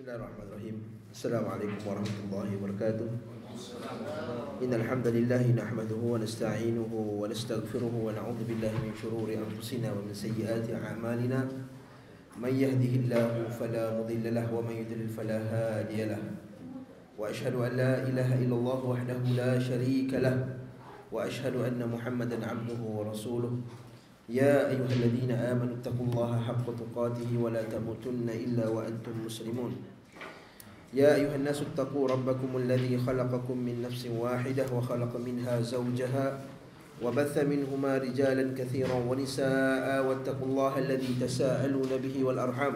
Bismillahirrahmanirrahim. Assalamualaikum warahmatullahi wabarakatuh. Innal hamdalillah nahmaduhu wa nasta'inuhu wa nastaghfiruhu wa na'udzu billahi min shururi anfusina wa min sayyiati a'malina. May yahdihillahu fala mudilla lahu wa may yudlil fala hadiya lahu. Wa ashhadu an la ilaha illallah wahdahu la sharika lahu wa ashhadu anna Muhammadan 'abduhu wa rasuluhu. يا أيها الذين آمنوا اتقوا الله حق تقاته ولا تموتن إلا وأنتم مسلمون يا أيها الناس اتقوا ربكم الذي خلقكم من نفس واحدة وخلق منها زوجها وبث منهما رجالا كثيرا ونساء واتقوا الله الذي تساءلون به والأرحام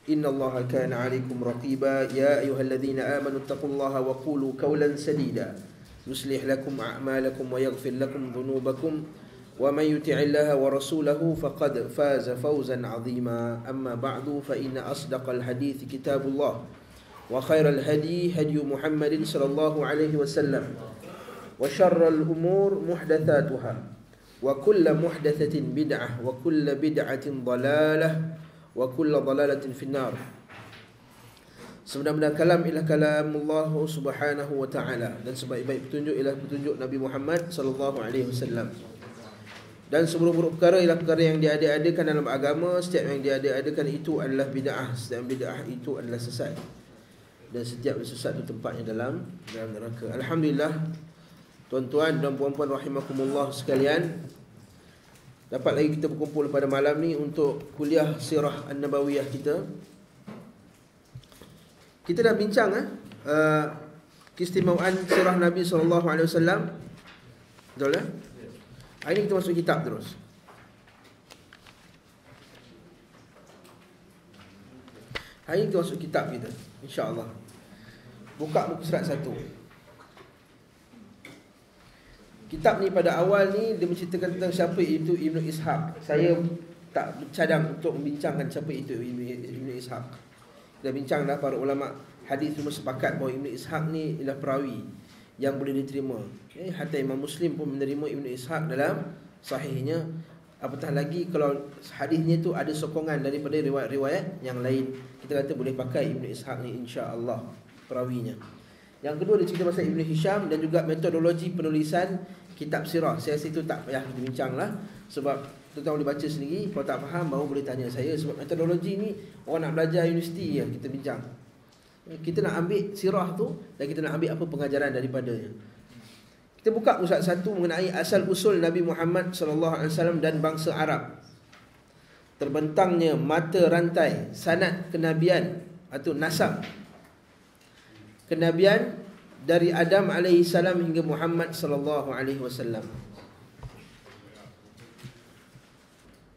إن الله كان عليكم رقيبا يا أيها الذين آمنوا اتقوا الله وقولوا قولا سديدا يصلح لكم أعمالكم ويغفر لكم ذنوبكم ومن يطع الله ورسوله فقد فاز فوزا عظيما أما بعد فإن أصدق الحديث كتاب الله وخير الهدي هدي محمد صلى الله عليه وسلم وشر الأمور محدثاتها وكل محدثة بدعة وكل بدعة ضلالة وكل ضلالة في النار. Sebenarnya kalam ialah kalam Allah Subhanahu wa taala dan sebaik-baik petunjuk ialah petunjuk Nabi Muhammad sallallahu alaihi wasallam. Dan seburuk-buruk perkara ialah perkara yang diada-adakan dalam agama. Setiap yang diada-adakan itu adalah bid'ah. Setiap bid'ah itu adalah sesat. Dan setiap sesat itu tempatnya dalam neraka. Alhamdulillah, tuan-tuan dan puan-puan rahimakumullah sekalian, dapat lagi kita berkumpul pada malam ni untuk kuliah sirah an-nabawiyah kita. Kita dah bincang keistimewaan sirah Nabi SAW. Betul tak? Hari ini kita masuk kitab terus. Hari ini kita masuk kitab kita, insya-Allah. Buka muka surat 1. Kitab ni pada awal ni dia menceritakan tentang siapa itu Ibnu Ishaq. Saya tak bercadang untuk membincangkan siapa itu Ibnu Ishaq. Kita bincang dah, para ulama hadis semua sepakat bahawa Ibnu Ishaq ni ialah perawi yang boleh diterima. Hatta Imam Muslim pun menerima Ibnu Ishaq dalam sahihnya. Apatah lagi kalau hadisnya tu ada sokongan daripada riwayat-riwayat yang lain, kita kata boleh pakai Ibnu Ishaq ni, insya-Allah perawinya. Yang kedua dia cerita pasal Ibnu Hisham dan juga metodologi penulisan kitab sirah. Saya rasa itu tak payah kita bincanglah, sebab tuan-tuan boleh baca sendiri. Kalau tak faham baru boleh tanya saya, sebab metodologi ni orang nak belajar universiti ya kita bincang. Kita nak ambil sirah tu dan kita nak ambil apa pengajaran daripadanya. Kita buka pusat 1 mengenai asal usul Nabi Muhammad SAW dan bangsa Arab. Terbentangnya mata rantai sanad kenabian atau nasab kenabian dari Adam AS hingga Muhammad SAW.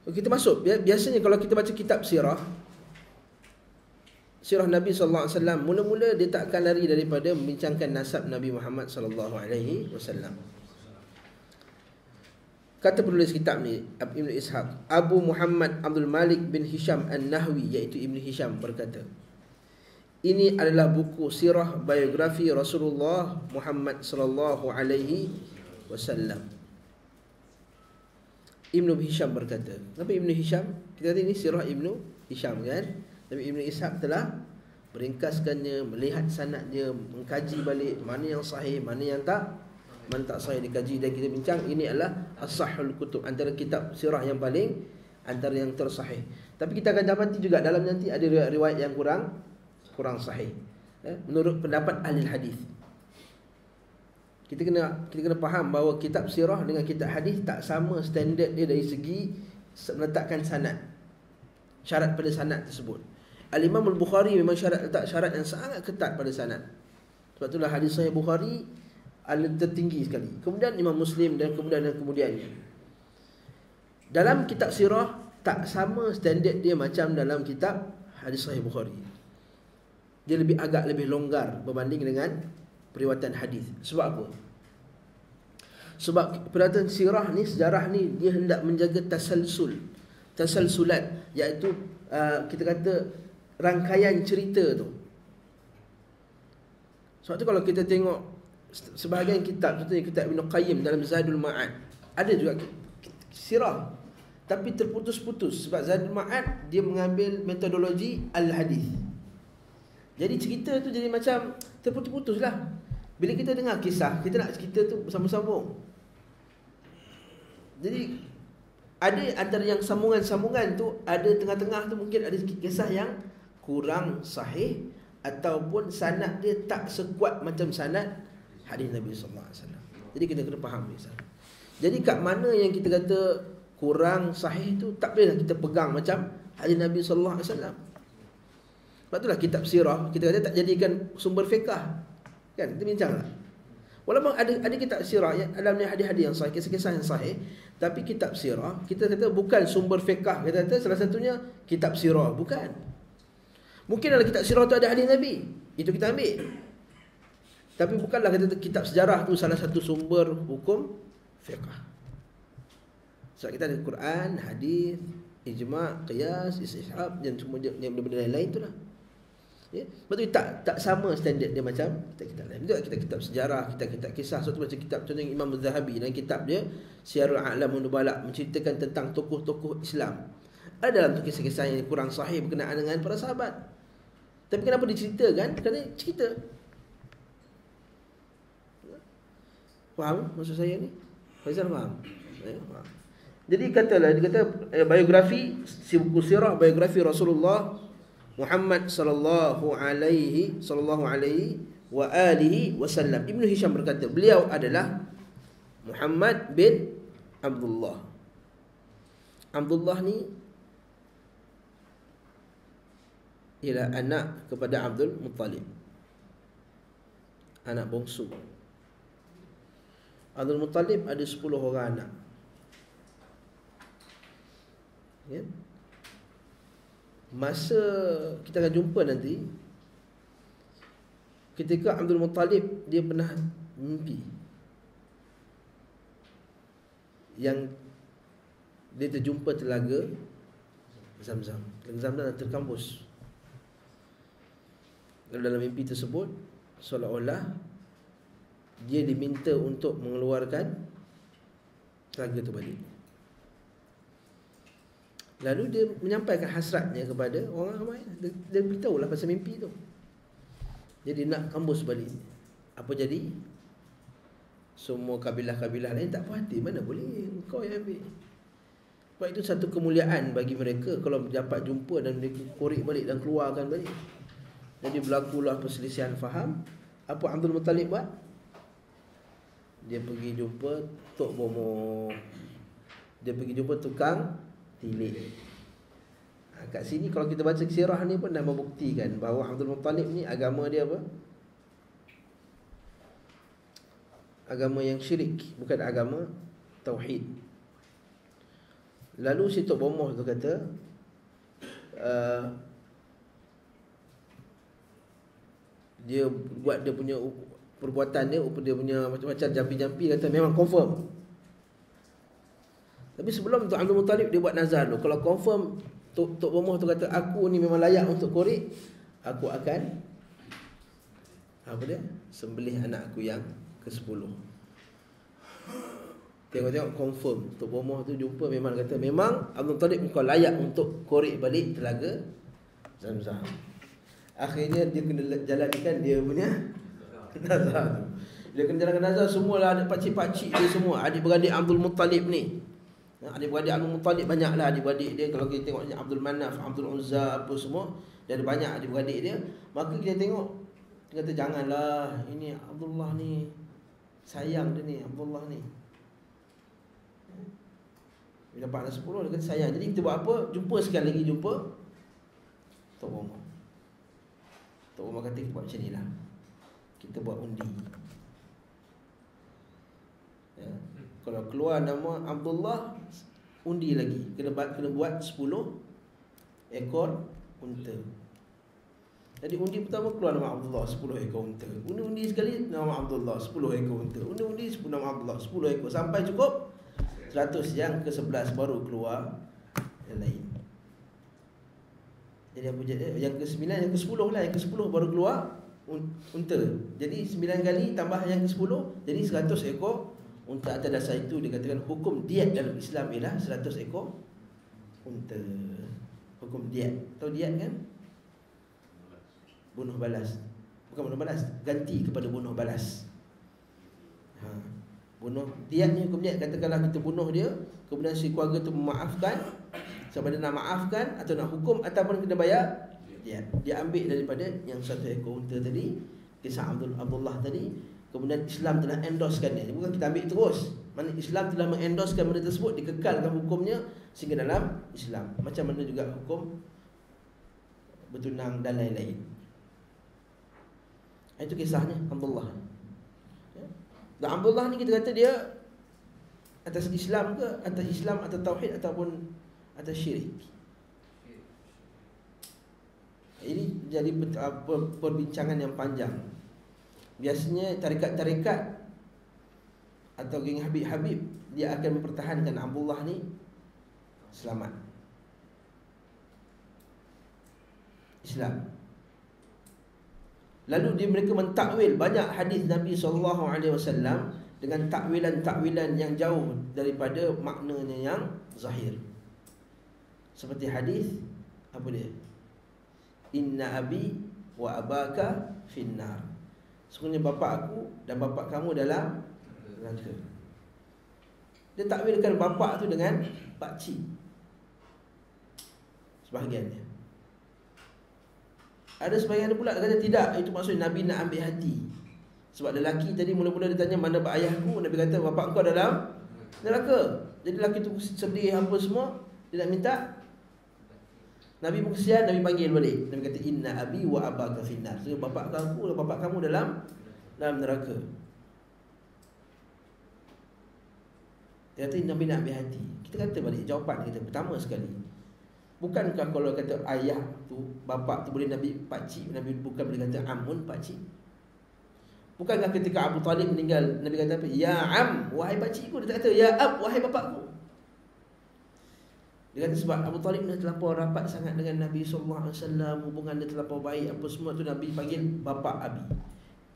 Kita masuk. Biasanya kalau kita baca kitab sirah Nabi SAW, mula-mula dia tak akan lari daripada membincangkan nasab Nabi Muhammad SAW. Kata penulis kitab ni, Ibnu Ishaq, Abu Muhammad Abdul Malik bin Hisham An-Nahwi, iaitu Ibnu Hisham, berkata, ini adalah buku sirah biografi Rasulullah Muhammad SAW. Ibnu Hisham berkata. Kenapa Ibnu Hisham? Kita kata ini sirah Ibnu Hisham kan? Tapi Ibnu Ishaq telah meringkaskannya, melihat sanadnya, mengkaji balik mana yang sahih, mana yang tak sahih dikaji. Dan kita bincang ini adalah as-sahhul kutub, antara kitab sirah yang paling, antara yang tersahih. Tapi kita akan dapati juga dalam nanti ada riwayat yang kurang sahih, menurut pendapat ahli hadis. Kita kena faham bahawa kitab sirah dengan kitab hadis tak sama standard dia dari segi meletakkan sanad, syarat pada sanad tersebut. Al-Imam Al-Bukhari memang letak syarat yang sangat ketat pada sanad. Sebab itulah hadis sahih Bukhari tertinggi sekali. Kemudian Imam Muslim dan kemudiannya. Dalam kitab sirah tak sama standard dia macam dalam kitab hadis sahih Bukhari. Dia agak lebih longgar berbanding dengan periwayatan hadis. Sebab apa? Sebab periwayatan sirah ni, sejarah ni, dia hendak menjaga tasalsulat, iaitu kita kata rangkaian cerita tu. Sebab tu kalau kita tengok sebahagian kitab, contohnya kitab Ibn Qayyim dalam Zadul Ma'ad, ada juga sirah tapi terputus-putus. Sebab Zadul Ma'ad dia mengambil metodologi al-hadis. Jadi cerita tu jadi macam terputus-putus lah. Bila kita dengar kisah, kita nak cerita tu bersambung-sambung. Jadi ada antara yang sambungan-sambungan tu, ada tengah-tengah tu mungkin ada kisah yang kurang sahih, ataupun sanad dia tak sekuat macam sanad hadis Nabi sallallahu alaihi wasallam. Jadi kita kena faham ni. Jadi kat mana yang kita kata kurang sahih tu, tak boleh kita pegang macam hadis Nabi sallallahu alaihi wasallam. Sebab itulah kitab sirah kita kata tak jadikan sumber fiqh. Kan kita bincanglah. Walaupun ada kitab sirah yang dalamnya hadis-hadis yang sahih, kisah-kisah yang sahih, tapi kitab sirah kita kata bukan sumber fiqh. Kita kata salah satunya kitab sirah, bukan. Mungkin dalam kitab sirah tu ada hadis Nabi, itu kita ambil. Tapi bukanlah kata kitab sejarah tu salah satu sumber hukum fiqh. Sebab kita ada Quran, hadis, ijma', qiyas, istishab dan semua yang benda-benda lain tu lah. Ya, sebab tu tak sama standard dia macam kitab-kitab lain. Juga kitab-kitab sejarah, kitab-kitab kisah, satu macam kitab contohnya Imam Az-Zahabi dalam kitab dia Syiarul A'lam wan Nubala, menceritakan tentang tokoh-tokoh Islam. Ada dalam tu kisah-kisah yang kurang sahih berkenaan dengan para sahabat. Tapi kenapa diceritakan? Kerana cerita. Faham maksud saya ni? Faizal faham? Ya, faham. Jadi dia kata biografi, buku sirah, biografi Rasulullah Muhammad sallallahu alaihi wa alihi wasallam. Ibnu Hisham berkata, beliau adalah Muhammad bin Abdullah. Abdullah ni ialah anak kepada Abdul Muttalib, anak bongsu. Abdul Muttalib ada 10 orang anak. Ya. Masa kita akan jumpa nanti, ketika Abdul Muttalib dia pernah mimpi yang dia terjumpa telaga Zamzam. Telaga Zamzam terkampus. Dalam mimpi tersebut seolah-olah dia diminta untuk mengeluarkan telaga itu balik. Lalu dia menyampaikan hasratnya kepada orang ramai. Dia beritahulah pasal mimpi tu. Jadi nak kampus balik. Apa jadi? Semua kabilah-kabilah lain tak puas hati. Mana boleh kau yang ambil. Sebab itu satu kemuliaan bagi mereka kalau dapat jumpa dan mereka korek balik dan keluarkan balik. Jadi berlakulah perselisihan faham. Apa Abdul Muttalib buat? Dia pergi jumpa Tok Bomo. Dia pergi jumpa tukang tilik. Kat sini kalau kita baca sirah ni pun dah membuktikan bahawa Abdul Muttalib ni agama dia apa? Agama yang syirik, bukan agama tauhid. Lalu si Tok Bomoh tu kata dia buat dia punya perbuatan dia punya macam-macam jampi-jampi, kata memang confirm. Tapi sebelum tu Abdul Muttalib dia buat nazar dulu. Kalau confirm Tok Bomoh tu kata aku ni memang layak untuk korek, aku akan apa dia? Sembelih anak aku yang ke-10. Tengok-tengok confirm Tok Bomoh tu jumpa memang kata memang Abdul Muttalib kau layak untuk korek balik telaga Zamzam. Akhirnya dia kena jalankan dia punya nazar. Dia kena jalankan nazar, semualah ada pakcik-pakcik dia semua, adik-beradik Abdul Muttalib ni. Adik-beradik Abdul Muttalib banyaklah adik-beradik dia. Kalau kita tengok Abdul Manaf, Abdul Uzza apa semua, dia ada banyak adik-beradik dia. Maka kita tengok, dia kata janganlah, ini Abdullah ni sayang dia ni, Abdullah ni. Bila dapat 10 dia kata sayang. Jadi kita buat apa? Jumpa sekali lagi, jumpa Tok Bomoh. Tok Bomoh kata kita buat macam ni lah, kita buat undi. Ya. Kalau keluar nama Abdullah, undi lagi. Kena buat 10 ekor unta. Jadi undi pertama keluar nama Abdullah, 10 ekor unta. Undi sekali nama Abdullah, 10 ekor unta. Undi 10 nama Abdullah, 10 ekor. Sampai cukup 100, yang ke-11 baru keluar yang lain. Jadi apa jadi? Yang ke-9, yang ke-10 lah. Yang ke-10 baru keluar unta. Jadi 9 kali tambah yang ke-10, jadi 100 ekor unta. Atas dasar itu dikatakan hukum diat dalam Islam ialah 100 ekor unta. Hukum diat. Tahu diat kan? bunuh balas. Bukan bunuh balas, ganti kepada bunuh balas. Bunuh, diatnya hukum diat. Katakanlah kita bunuh dia, kemudian si keluarga tu memaafkan, sama ada nak maafkan atau nak hukum ataupun kena bayar diat. Dia ambil daripada yang satu ekor unta tadi, kisah Abdullah tadi. Kemudian Islam telah endorsekan dia. Bukan kita ambil terus. Mana Islam telah mengendorsekan benda tersebut, dikekalkan hukumnya sehingga dalam Islam. Macam mana juga hukum bertunang dan lain-lain. Itu kisahnya Abdullah. Dan Abdullah ni kita kata dia atas Islam ke, atas Islam atau tauhid ataupun atas syirik. Ini jadi perbincangan yang panjang. Biasanya tarikat-tarikat atau geng Habib-Habib, dia akan mempertahankan Abdullah ni selamat Islam. Lalu mereka mentakwil banyak hadis Nabi SAW dengan takwilan-takwilan yang jauh daripada maknanya yang zahir. Seperti hadis apa dia? Inna abi wa abaka finnar. Sesungguhnya bapa aku dan bapa kamu dalam neraka. Dia takwilkan bapa tu dengan pakcik sebahagiannya. Ada sebahagian pula kata tidak, itu maksudnya Nabi nak ambil hati. Sebab lelaki tadi mula-mula dia tanya mana ayahku, Nabi kata bapa kau dalam neraka. Jadi lelaki tu sedih apa semua, dia nak minta. Nabi pun kesian, Nabi panggil balik. Nabi kata inna abi wa abaka finnar. So bapa aku dan bapa kamu dalam neraka. Dia kata Nabi nak ambil hati. Kita kata balik jawapan kita pertama sekali. Bukankah kalau kata ayah tu, bapa tu boleh Nabi pakcik, Nabi bukan boleh kata amun pakcik? Bukankah ketika Abu Talib meninggal, Nabi kata apa? Ya am, wahai pakcikku. Dia tak kata ya ab, wahai bapakku. Dia kata sebab Abu Talib dah terlampau rapat sangat dengan Nabi SAW, hubungan dia terlampau baik, apa semua tu Nabi panggil bapa abi.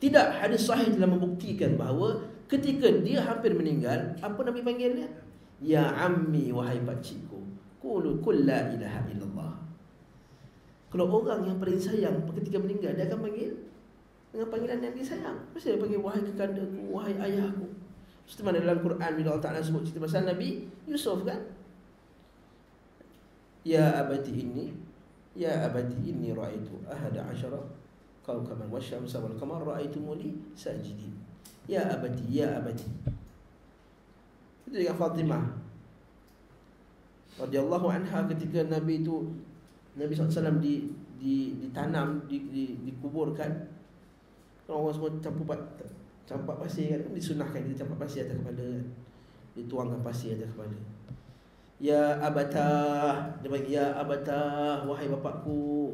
Tidak, hadis sahih telah membuktikan bahawa ketika dia hampir meninggal, apa Nabi panggil dia? Ya ammi, wahai pakcikku. Qul la ilaha illallah. Kalau orang yang paling sayang ketika meninggal, dia akan panggil dengan panggilan yang disayang. Mesti dia panggil wahai kekandaku, wahai ayahku. Seperti mana dalam Quran bila Allah Ta'ala sebut cerita pasal Nabi Yusuf kan? Ya abati inni ra'aitu ahada asyara kawkaban wasyamsa wal qamar ra'aitu muli sajidin. Ya abati. Itu dengan Fatimah radhiyallahu anha, ketika Nabi SAW ditanam, dikuburkan. Kalau orang semua campak pasir kan, disunahkan kita campak pasir atas kepala kan? Dituangkan pasir atas kepala. Ya abatah, dia panggil ya abatah, wahai bapakku.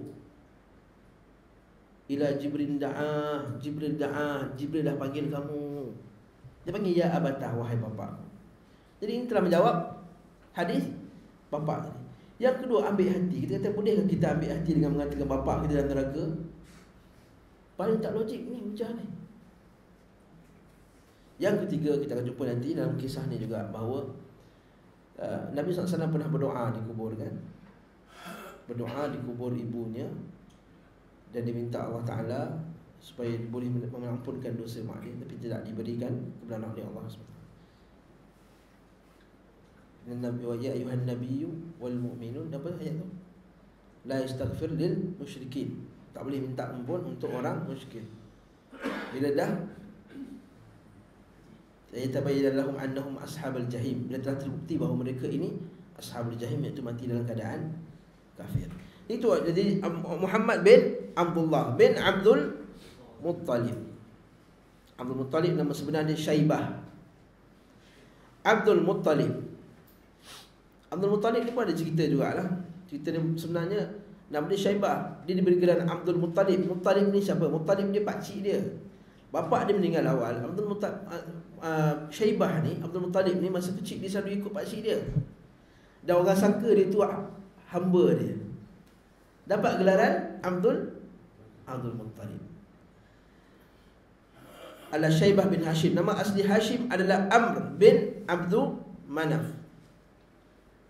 Ila Jibril dah panggil kamu. Dia panggil ya abatah, wahai bapakku. Jadi ini telah menjawab hadis bapa tadi. Yang kedua, ambil hati. Kita kata bolehkah kita ambil hati dengan mengatakan bapa kita dalam neraka? Paling tak logik ni hujah ni. Yang ketiga, kita akan jumpa nanti dalam kisah ni juga bahawa Nabi SAW pernah berdoa di kubur kan. Berdoa di kubur ibunya, dan diminta Allah Ta'ala supaya boleh mengampunkan dosa mak dia, tapi tidak diberikan kebenaran oleh Allah SWT. Nabi wa ya ayuhan nabiyyu wal mu'minun, apa ayat tu? La yastaghfir lil musyrikin. Tak boleh minta ampun untuk orang musyrik. Bila dah yatabayyana lahum annahum ashabul jahim, bila telah terbukti bahawa mereka ini ashabul jahim, iaitu mati dalam keadaan kafir. Itu jadi Muhammad bin Abdullah bin Abdul Muttalib. Abdul Muttalib nama sebenar dia Syaibah. Abdul Muttalib ni pun ada cerita jugalah. Cerita dia sebenarnya nama dia Syaibah. Dia diberi gelar Abdul Muttalib. Muttalib ni siapa? Muttalib dia pakcik dia. Bapa dia meninggal awal. Syaibah ni, Abdul Muttalib ni masa kecil dia selalu ikut pakcik dia. Dan orang sangka dia tu hamba dia. Dapat gelaran Abdul Muttalib. Ala Syaibah bin Hashim. Nama asli Hashim adalah Amr bin Abdul Manaf.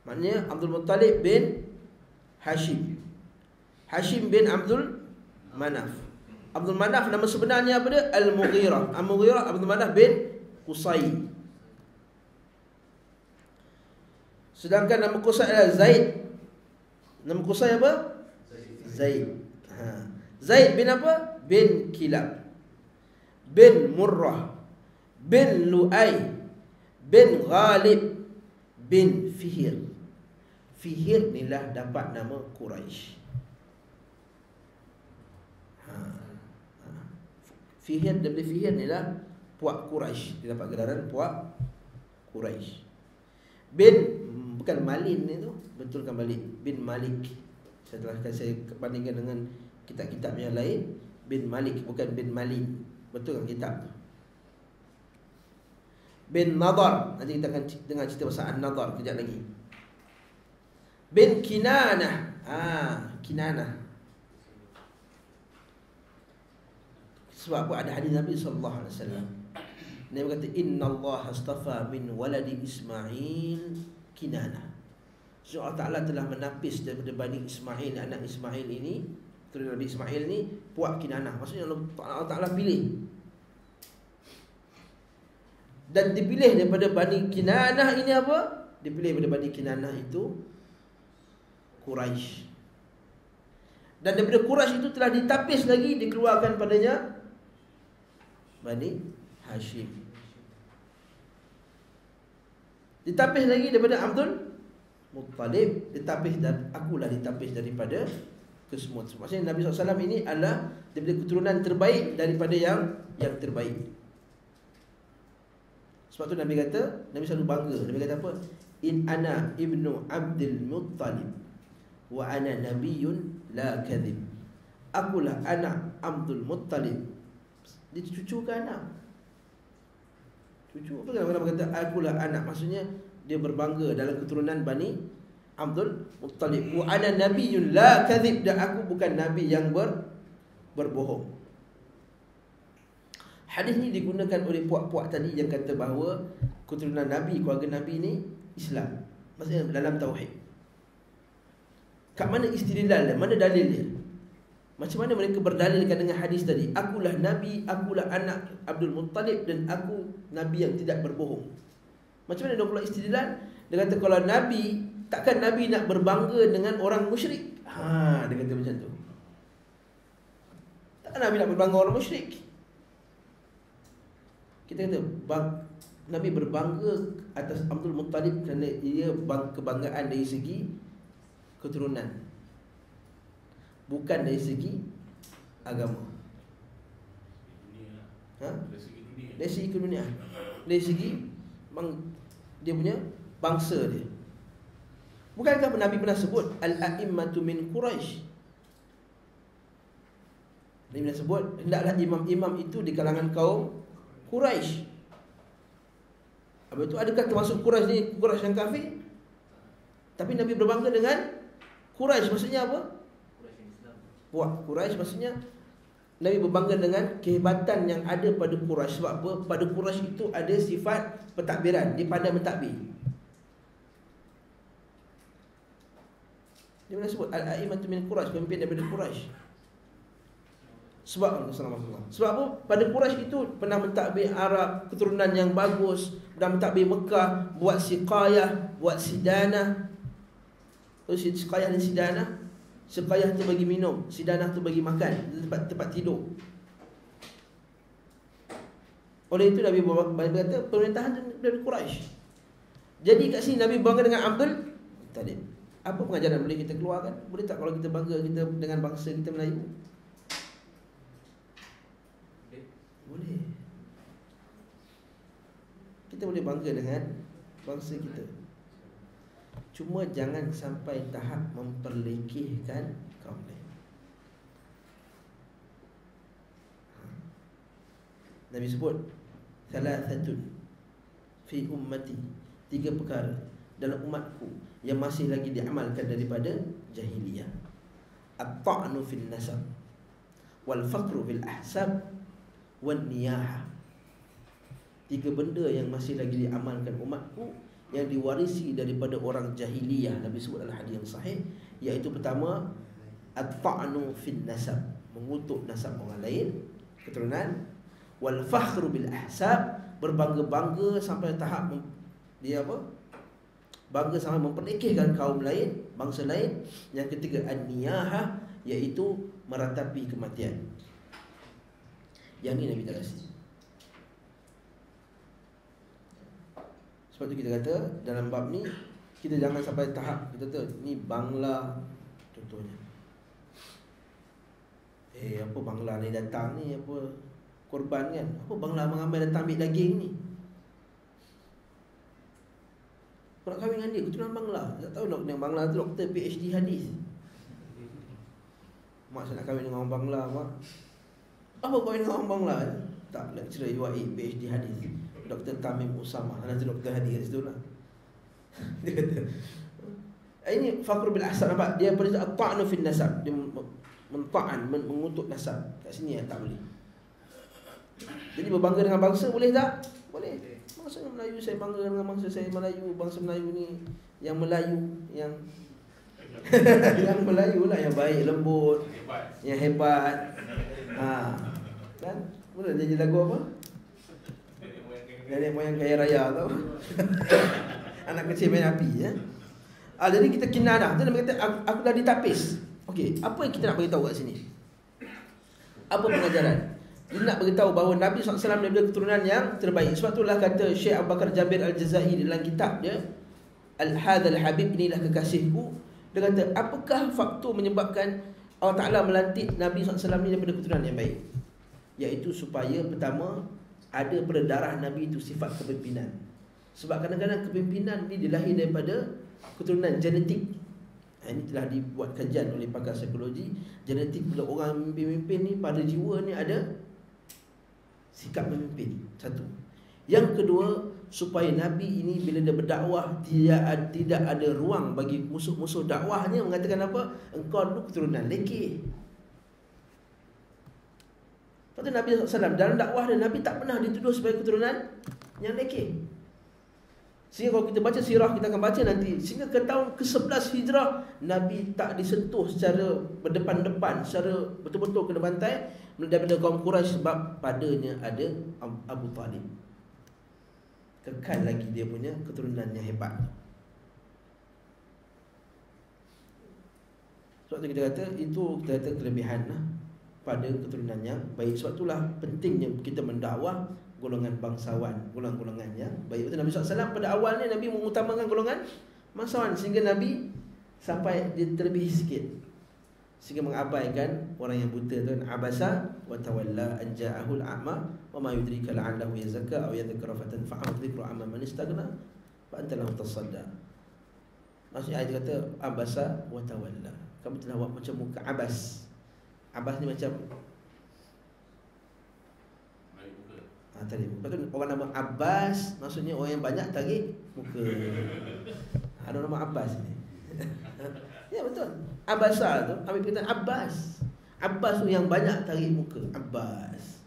Maknanya Abdul Muttalib bin Hashim. Hashim bin Abdul Manaf. Abdul Manaf nama sebenarnya apa dia? Al-Mughirah. Al-Mughirah Abdul Manaf bin Qusay. Sedangkan nama Qusay adalah Zaid. Nama Qusay apa? Zaid. Zaid bin apa? Bin Kilab, bin Murrah, bin Lu'ay, bin Ghalib, bin Fihir. Fihir inilah dapat nama Quraisy. Fihir, daripada Fihir inilah puak Quraisy. Dia dapat gelaran puak Quraisy. Bin, bukan Malin itu, betulkan Malin, bin Malik. Setelah saya bandingkan dengan kitab-kitab yang lain, bin Malik bukan bin Malin. Betul kan kitab tu. Bin Nadar, nanti kita akan dengar cerita pasal An-Nadar kejap lagi. Bin Kinanah. Kinanah. Sebab apa? Ada hadis Nabi SAW. Nabi kata, Inna Allah astafa min waladi Ismail Kinanah. So Allah Ta'ala telah menapis daripada Bani Ismail, anak Ismail ini, keturunan Nabi Ismail ni, puak Kinanah. Maksudnya Allah Ta'ala pilih. Dan dipilih daripada Bani Kinanah ini apa? Dipilih daripada Bani Kinanah itu Quraisy. Dan daripada Quraisy itu telah ditapis lagi, dikeluarkan padanya Bani Hashim. Ditapis lagi daripada Abdul Muttalib, ditapis, dan akulah ditapis daripada kesemua. Maksudnya Nabi SAW ini adalah daripada keturunan terbaik daripada yang terbaik. Sebab tu Nabi kata, Nabi selalu bangga. Nabi kata apa? In ana ibnu Abdul Muttalib wa ana nabiyyun la kadhib. Akulah anak Abdul Muttalib. Dia cucu ke anak? Cucu. Apa kenapa kata akulah anak? Maksudnya dia berbangga dalam keturunan Bani Abdul Muttalib. Wa ana nabiyyun la kadhib. Dan aku bukan nabi yang berbohong. Hadis ni digunakan oleh puak-puak tadi yang kata bahawa keturunan Nabi, keluarga Nabi ni Islam. Maksudnya dalam tauhid. Kat mana istidlal dia? Mana dalil dia? Macam mana mereka berdalilkan dengan hadis tadi? Akulah Nabi, akulah anak Abdul Muttalib, dan aku Nabi yang tidak berbohong. Macam mana dia pula istidlal? Dia kata kalau Nabi, takkan Nabi nak berbangga dengan orang musyrik? Dia kata macam tu. Takkan Nabi nak berbangga orang musyrik? Kita kata Nabi berbangga atas Abdul Muttalib kerana ia kebanggaan dari segi keturunan, bukan dari segi agama. Dari segi dunia. Dari segi dia punya bangsa dia. Bukankah Nabi pernah sebut Al-a'immatu min Quraisy? Nabi pernah sebut hendaklah imam-imam itu di kalangan kaum Quraisy. Habis itu adakah termasuk Quraisy ni Quraisy yang kafir? Tapi Nabi berbangga dengan Quraisy. Maksudnya apa? Wah, Quraisy maksudnya Nabi berbangga dengan kehebatan yang ada pada Quraisy. Sebab apa? Pada Quraisy itu ada sifat pentadbiran. Dia pandai mentadbir. Dia pernah sebut Al-a'immatu min Quraisy, pemimpin daripada Quraisy. Sebab apa? Pada Quraisy itu pernah mentadbir Arab, keturunan yang bagus, pernah mentadbir Mekah, buat siqayah, buat sidanah. Terus siqayah dan sidanah. Siqayah tu bagi minum, sidanah tu bagi makan, tempat tidur. Oleh itu Nabi berkata pemerintahan dari Quraisy. Jadi kat sini Nabi bangga dengan Abdul Muttalib. Apa pengajaran boleh kita keluarkan? Boleh tak kalau kita bangga kita dengan bangsa kita Melayu? Boleh. Kita boleh bangga dengan bangsa kita. Cuma jangan sampai tahap memperlekehkan kaum lain. Nabi sebut thalathatun fi ummati, 3 perkara dalam umatku yang masih lagi diamalkan daripada jahiliyah. At-ta'nu fil nasab, wal faqru bil ahsab, wan niyahah. 3 benda yang masih lagi diamalkan umatku, yang diwarisi daripada orang jahiliyah. Nabi sebut dalam hadis yang sahih, iaitu pertama at-ta'nu fil nasab, mengutuk nasab orang lain, keturunan. Wal fakhru bil ahsab, berbangga-bangga sampai tahap dia apa? Bangga sampai memperlekehkan kaum lain, bangsa lain. Yang ketiga an-niyahah, iaitu meratapi kematian. Yang ini Nabi tak kasih. Sebab tu kita kata dalam bab ni kita jangan sampai tahap kita kata ni Bangla contohnya. Apa Bangla ni datang ni apa korban kan? Apa Bangla ramai datang ambil daging ni? Kau nak kahwin dengan dia, keturunan Bangla. Tak tahu nak Bangla tu doktor PhD hadis. Mak saya nak kahwin dengan orang Bangla, mak. Apa kahwin dengan orang Bangla? Tak, lecturer UAE PhD hadis. Dr. Tamim Usama, nanti doktor hadis kat situ lah. Dia kata ini fakhr bil ahsab, nampak? Dia pada at-ta'nu fil nasab. Dia menta'an, mengutuk nasab. Kat sini tak boleh. Jadi berbangga dengan bangsa boleh tak? Boleh. Bangsa Melayu, saya bangga dengan bangsa saya Melayu. Bangsa Melayu ni yang Melayu, yang yang Melayu lah, yang baik, lembut, yang hebat. Kan? Boleh jadi lagu apa? Nenek moyang kaya raya tau. Anak kecil main api ya. Jadi kita kinanah. Dia kata aku dah ditapis. Okey, apa yang kita nak beritahu kat sini? Apa pengajaran? Dia nak beritahu bahawa Nabi SAW daripada keturunan yang terbaik. Sebab itulah kata Syekh Abu Bakar Jabir Al-Jazairi dalam kitab dia Al-Hadal Habib, inilah kekasihku. Dia kata, apakah faktor menyebabkan Allah Ta'ala melantik Nabi SAW ni daripada keturunan yang baik? Iaitu supaya pertama, ada pada darah Nabi itu sifat kepimpinan. Sebab kadang-kadang kepimpinan ni dilahir daripada keturunan genetik. Ini telah dibuat kajian oleh pakar psikologi. Genetik bila orang memimpin ni, pada jiwa ni ada sikap memimpin. Satu. Yang kedua, supaya Nabi ini bila dia berdakwah tidak ada ruang bagi musuh-musuh dakwahnya mengatakan apa? Engkau dulu keturunan lekeh. Lepas tu Nabi SAW dalam dakwah dia, Nabi tak pernah dituduh sebagai keturunan yang lekeh. Sehingga kalau kita baca sirah, kita akan baca nanti, sehingga ke tahun ke-11 Hijrah, Nabi tak disentuh secara berdepan-depan, secara betul-betul kena bantai daripada kaum Quraisy, sebab padanya ada Abu Talib. Kekal lagi dia punya keturunan yang hebat. Sebab tu kita kata, itu kita kata kelebihan lah pada keturunan yang baik. Sebab itulah pentingnya kita mendakwah golongan bangsawan, golongan-golongan yang baik. Betul Nabi SAW pada awalnya Nabi mengutamakan golongan bangsawan, sehingga Nabi sampai dia terlebih sikit, sehingga mengabaikan orang yang buta tu. Abasa wa tawalla an ja'ahul a'ma wa ma yudrika la'allahu yazakka aw yadhakkaru fatanfa'ahu dhikru amma man istaghna fa anta lahu tasadda. Maksudnya ayat kata abasa wa tawalla, kamu telah buat macam muka abas. Abas ni macam tarik muka. Lepas tu orang nama Abbas, maksudnya orang yang banyak tarik muka. Ada nama Abbas ni. Ya betul. Abbasa tu ambil perkataan Abbas. Abbas tu yang banyak tarik muka. Abbas.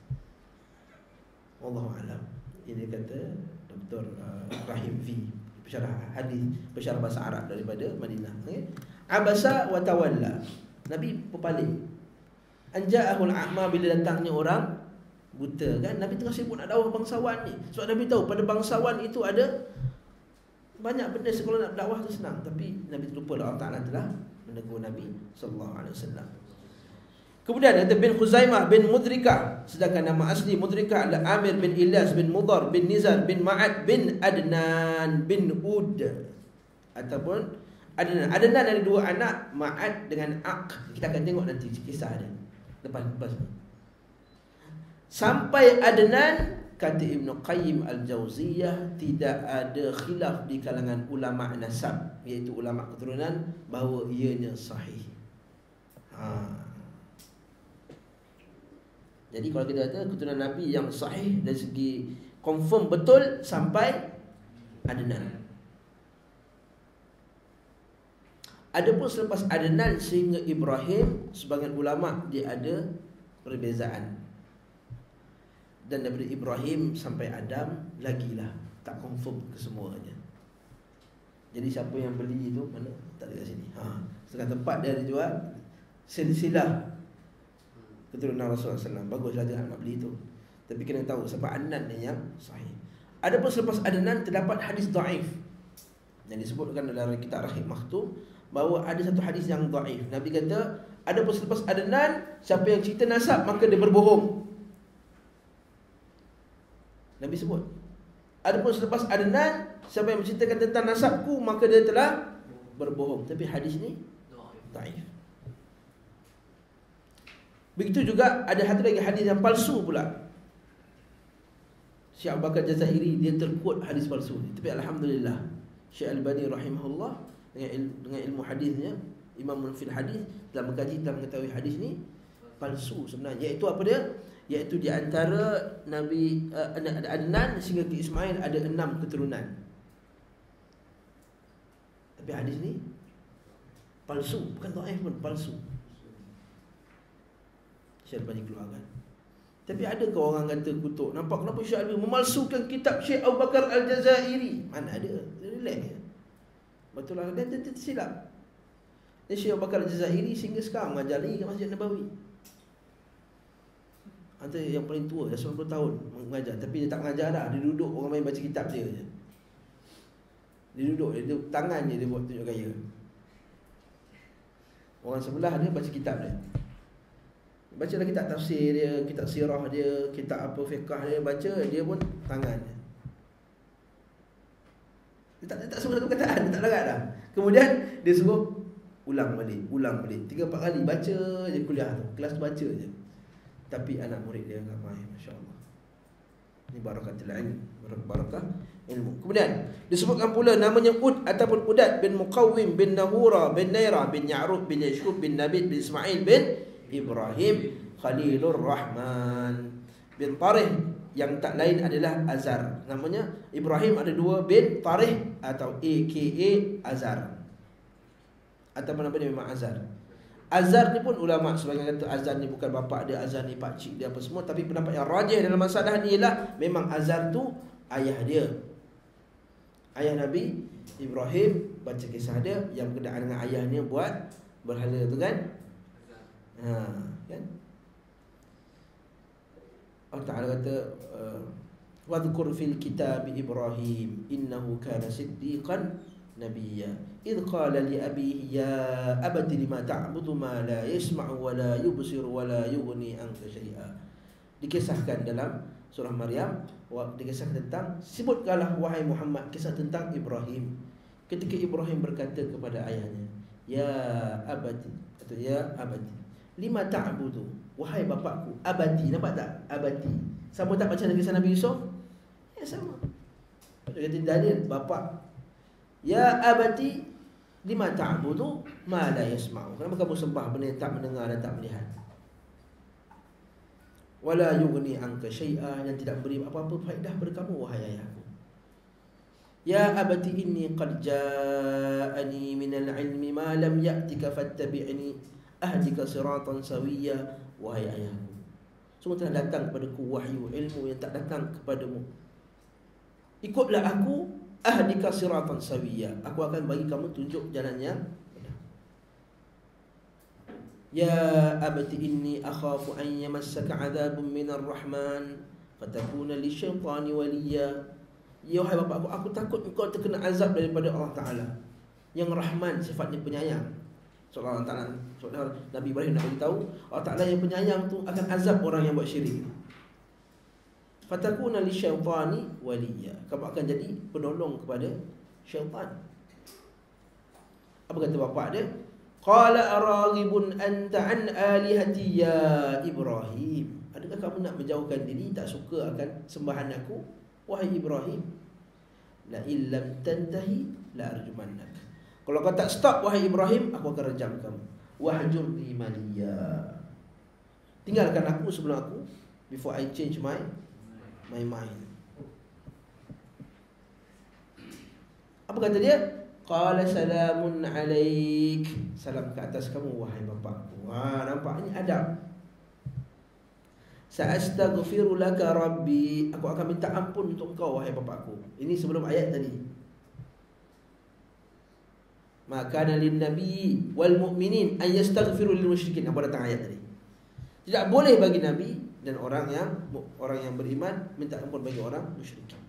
Wallahu a'lam. Ini kata Dr. Rahim V, pensyarah hadis, pensyarah bahasa Arab daripada Madinah. Okay? Abasa wa tawalla. Nabi berpaling. Anja'ahul a'ma, bila datangnya orang buta kan. Nabi tengah sibuk nak dakwah bangsawan ni. Sebab Nabi tahu pada bangsawan itu ada banyak benda. Kalau nak dakwah tu senang, tapi Nabi terlupa Allah Ta'ala telah menegur Nabi SAW. Kemudian ada bin Khuzaimah bin Mudrikah, sedangkan nama asli Mudrikah adalah Amir bin Ilyas bin Mudhar bin Nizar bin Ma'ad bin Adnan bin Ud, ataupun Adnan. Adnan ada dua anak, Ma'ad dengan Aq. Kita akan tengok nanti kisah dia lepas ni. Sampai Adnan, kata Ibn Qayyim Al-Jauziyah, tidak ada khilaf di kalangan ulama' nasab, iaitu ulama' keturunan, bahawa ianya sahih. Jadi kalau kita kata keturunan Nabi yang sahih dari segi confirm betul sampai Adnan. Adapun selepas Adnan sehingga Ibrahim, sebagian ulama' dia ada perbezaan. Dan daripada Ibrahim sampai Adam lagilah tak confirm kesemuanya. Jadi siapa yang beli itu mana? Tak ada kat sini. Setengah tempat dia ada jual silsilah keturunan Rasulullah SAW. Baguslah jangan nak beli tu. Tapi kena tahu sebab Adnan ni yang sahih. Adapun selepas Adnan terdapat hadis dhaif yang disebutkan dalam kitab Rahim Makhtum, bahawa ada satu hadis yang dhaif. Nabi kata, adapun selepas Adnan, siapa yang cerita nasab maka dia berbohong. Nabi sebut, adapun selepas Adnan, siapa yang menceritakan tentang nasabku maka dia telah berbohong. Tapi hadis ni dhaif. Begitu juga ada satu lagi hadis yang palsu pula. Syekh Abu Bakar Jazairi dia terquote hadis palsu ni. Tapi alhamdulillah Syekh Al-Albani rahimahullah dengan ilmu hadisnya, Imam fil hadis, telah mengkaji, telah mengetahui hadis ni palsu sebenarnya. Iaitu apa dia? Iaitu di antara Nabi Adnan sehingga ke Ismail ada 6 keturunan. Tapi hadis ni palsu, bukan dhaif pun, palsu. Syekh Al-Albani keluarkan. Tapi adakah orang kata kutuk? Nampak kenapa Syekh Al-Albani memalsukan kitab Syekh Abu Bakar Al-Jazairi? Mana ada? Dia relax je. Betul lah, dia tersilap. Dan Syekh Abu Bakar Al-Jazairi sehingga sekarang mengajar lagi kat Masjid Nabawi. Antara yang paling tua, dah 90 tahun mengajar. Tapi dia tak mengajar dah. Dia duduk, orang main baca kitab dia je. Dia duduk, dia tangan je dia buat tunjuk gaya. Orang sebelah dia baca kitab dia. Bacalah kitab tafsir dia, kitab sirah dia, kitab apa fiqah dia, baca, dia pun tangan dia. Dia tak sebut satu kataan, dia tak larat dah. Kemudian dia suruh ulang balik 3-4 kali baca je kuliah tu, kelas tu baca je. Tapi anak murid dia ramai, masya-Allah. Ini barakatul ilm, barakah ilmu. Kemudian disebutkan pula namanya Ud ataupun Udad bin Muqawwim bin Nahura bin Nairah bin Ya'rub bin Yashub bin Nabit bin Ismail bin Ibrahim Khalilur Rahman bin Tarih, yang tak lain adalah Azar. Namanya Ibrahim ada 2 bin Tarih atau aka Azar, ataupun nama dia memang Azar. Azar ni pun ulama sebagian kata Azar ni bukan bapa dia, Azar ni pakcik dia apa semua. Tapi pendapat yang rajih dalam masalah ni ialah memang Azar tu ayah dia, ayah Nabi Ibrahim. Baca kisah dia yang berkenaan dengan ayahnya buat berhala tu kan. Kan? Allah Ta'ala kata wadhkur fil kitab Ibrahim innahu kana siddiqan nabiyya idh qala li abihi ya abati lima ta'budu ma la yasma'u wa la yubsiru wa la yughni anka syai'a. Dikisahkan dalam surah Maryam, dikisahkan tentang, sebutkanlah wahai Muhammad kisah tentang Ibrahim ketika Ibrahim berkata kepada ayahnya, ya abati, atau ya abati lima ta'budu, wahai bapakku. Abati, nampak tak? Abati sama tak baca kisah Nabi Yusuf? Ya sama. Dia kata dalil bapak. Ya abati lima ta'budu ma la yasma'u, kenapa kamu sembah benda yang tak mendengar dan tak melihat? Wala yughni anka syai'a, yang tidak beri apa-apa faedah kepada kamu wahai ayahku. Ya abati inni qad ja'ani minal ilmi ma lam ya'tika fattabi'ni ahdika siratan sawiyya, wahai ayahku, semua telah datang kepadaku wahyu ilmu yang tak datang kepadamu. Ikutlah aku, ahdika siratan sawiyya, aku akan bagi kamu tunjuk jalan yang benar. Ya abati inni akhafu an yamassaka adhabun minar rahman fatakuna lisyaitani waliya. Ya wahai bapakku, aku takut engkau terkena azab daripada Allah Ta'ala yang Rahman, sifatnya penyayang. Allah Ta'ala, Nabi Ibrahim nak beritahu Allah Ta'ala yang penyayang tu akan azab orang yang buat syirik. Fatakuna lisyaitani waliya, kamu akan jadi penolong kepada syaitan. Apa kata bapak dia? Qala araghibun anta an alihati ya Ibrahim, adakah kamu nak menjauhkan diri, tak suka akan sembahan aku wahai Ibrahim? La illam tantahi la arjumannak, kalau kau tak stop wahai Ibrahim, aku akan rejam kamu. Wahjurni maliya, tinggalkan aku sebelum aku, before I change my mind. Apa kata dia? Qala salamun alaik, salam ke atas kamu wahai bapakku. Nampak ni adab. Sa'astaghfiru laka rabbi, aku akan minta ampun untuk kau wahai bapakku. Ini sebelum ayat tadi. Maka lin nabi wal mu'minin an yastaghfiru lil musyrikin, apa datang ayat tadi. Tidak boleh bagi Nabi dan orang yang beriman minta ampun bagi orang musyrikin.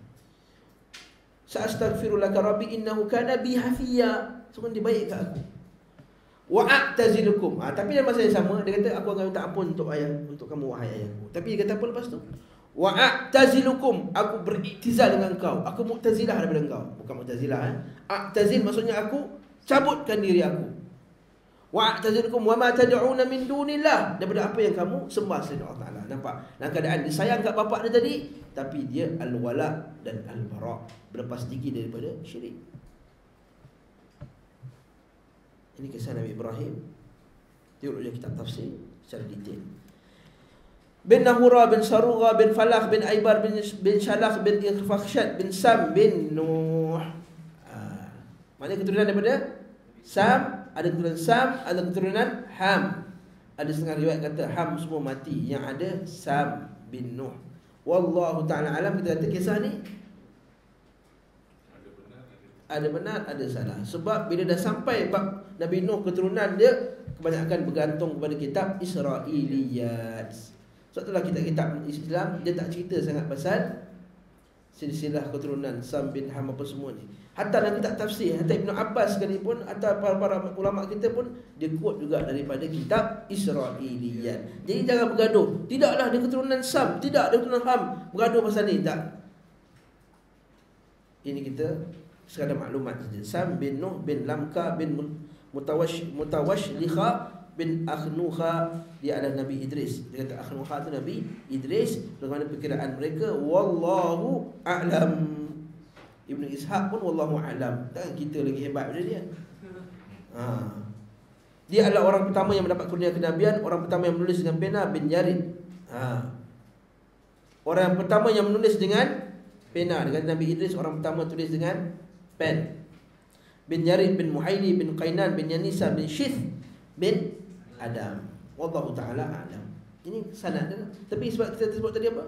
Sa'astaghfirulaka rabbi innahu kana bi hafiya. Sungguh dia baik ke aku. Wa a'tazilukum. Tapi dalam masa yang sama dia kata aku akan minta ampun untuk kamu wahai ayahku. Tapi dia kata apa lepas tu? Wa a'tazilukum, aku beriktizal dengan kau. Aku mu'tazilah daripada engkau. Bukan mu'tazilah A'tazil maksudnya aku cabutkan diri aku. Wa a'tazilukum wa ma tad'una min dunillah, daripada apa yang kamu sembah selain Allah Taala. Nampak? Dalam keadaan dia sayang kat bapak dia tadi, tapi dia al-wala dan al-bara, berlepas diri daripada syirik. Ini kisah Nabi Ibrahim. Tengok je kitab tafsir secara detail. Bin Nahura bin Sarugha bin Falakh bin Aibar bin Shalakh bin Ikhfakhshad bin Sam bin Nuh. Maknanya keturunan daripada Sam, ada keturunan Sam, ada keturunan Ham. Ada setengah riwayat kata Ham semua mati, yang ada Sam bin Nuh. Wallahu ta'ala alam. Kita kata kisah ni ada benar, ada salah. Sebab bila dah sampai bab Nabi Nuh keturunan dia, kebanyakan bergantung kepada kitab Israiliyat. Sebab itulah kitab-kitab Islam dia tak cerita sangat pasal silsilah keturunan Sam bin Ham apa semua ni. Hatta dalam kitab tafsir, hatta Ibn Abbas sekalipun, hatta para ulama kita pun dia quote juga daripada kitab Israiliyat. Jadi jangan bergaduh. Tidaklah dia keturunan Sam, tidak dia keturunan Ham. Bergaduh pasal ni tak. Ini kita sekadar maklumat saja. Sam bin Nuh bin Lamka bin Mutawashlikha bin Akhnuha, dia adalah Nabi Idris. Dia kata Akhnuha tu Nabi Idris. Bagaimana perkiraan mereka, wallahu a'lam. Ibn Ishaq pun wallahu a'lam. Takkan kita lagi hebat daripada dia. Dia adalah orang pertama yang mendapat kurnia kenabian, orang pertama yang menulis dengan pena, bin Yarid. Orang yang pertama yang menulis dengan pena, dengan Nabi Idris orang pertama tulis dengan pen. Bin Yarid bin Muhaili bin Qainan bin Yanisa bin Shith bin Adam. Wallahu ta'ala a'lam. Ini sanad dia. Tapi sebab kita sebut tadi apa?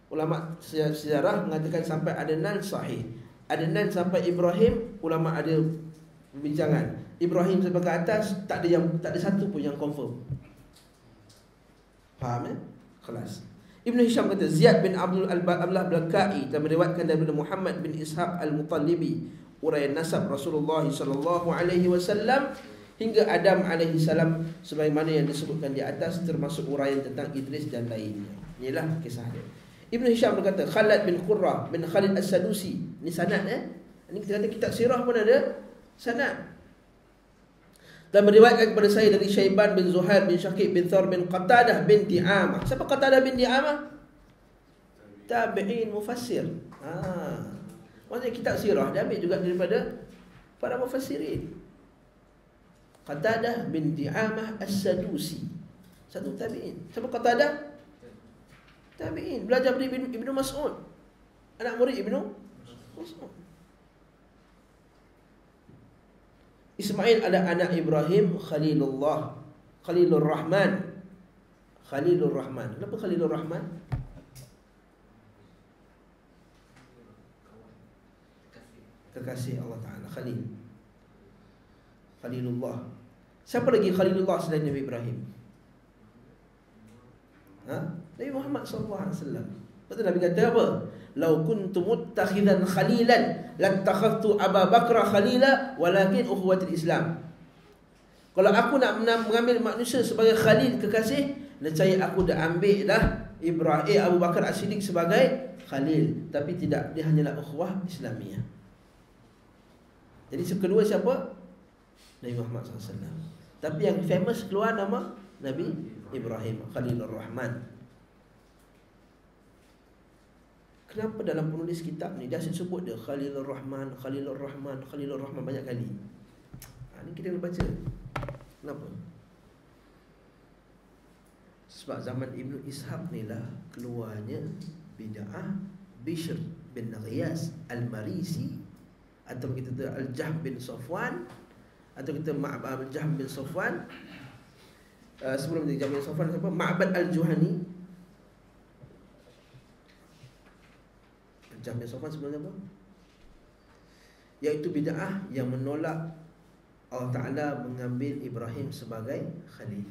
Ulama sejarah mengatakan sampai Adnan sahih. Adnan sampai Ibrahim, ulama ada perbincangan. Ibrahim sampai ke atas tak ada satu pun yang confirm. Faham ya? Kelas. Ibn Hisham kata Ziyad bin Abdul Al-Amlah Al-Ka'i telah meriwayatkan daripada Muhammad bin Ishaq Al-Mutallibi, uraian nasab Rasulullah sallallahu alaihi wasallam hingga Adam alaihi salam sebagaimana yang disebutkan di atas, termasuk uraian tentang Idris dan lainnya. Inilah kisah dia. Ibn Hisham berkata Khalad bin Qurrah bin Khalid As-Sadusi. Ini sanad Ini kita kata kitab sirah pun ada sanad. Dan meriwayatkan kepada saya dari Syaiban bin Zuhair bin Syakib bin Thar bin Qatadah bin Di'amah. Siapa Qatadah bin Di'amah? Tabi'in mufassir. Maksudnya kitab sirah dia ambil juga daripada para mufassirin. Qatadah bin Di'amah As-Sadusi, satu tabi'in. Siapa Qatadah? Tabi'in. Belajar dari Ibnu Mas'ud, anak murid Ibnu Mas'ud. Ismail ada anak Ibrahim Khalilullah, Khalilur Rahman. Khalilur Rahman. Kenapa Khalilur Rahman? Kekasih Allah Ta'ala. Khalil, Khalilullah. Siapa lagi Khalilullah selain Nabi Ibrahim? Nabi Muhammad SAW. Betul Nabi kata apa? Lau kuntu muttakhidan khalilan lantakhadtu Abu Bakar khalila walakin ukhuwatul Islam. Kalau aku nak mengambil manusia sebagai khalil, kekasih, nescaya aku dah ambil dah Abu Bakar As-Siddiq sebagai khalil, tapi tidak, dia hanyalah ukhuwah Islamiyah. Jadi kedua siapa? Nabi Muhammad SAW. Tapi yang famous keluar nama Nabi Ibrahim Khalilur Rahman. Kenapa dalam penulis kitab ni dia sebut dia Khalilur Rahman, Khalilur Rahman, Khalilur Rahman banyak kali? Ni kita kena baca. Kenapa? Sebab zaman Ibnu Ishaq ni lah keluarnya bid'ah Bishr bin Ghiyas Al-Marisi, atau kita kata Al-Jahm bin Safwan, atau kita Ma'bad Al-Jahm bin Safwan. Sebelum dia Jahm bin Safwan siapa? Ma'bad Al-Juhani. Jahm bin Safwan sebenarnya apa? Iaitu bid'ah yang menolak Allah Ta'ala mengambil Ibrahim sebagai khalil.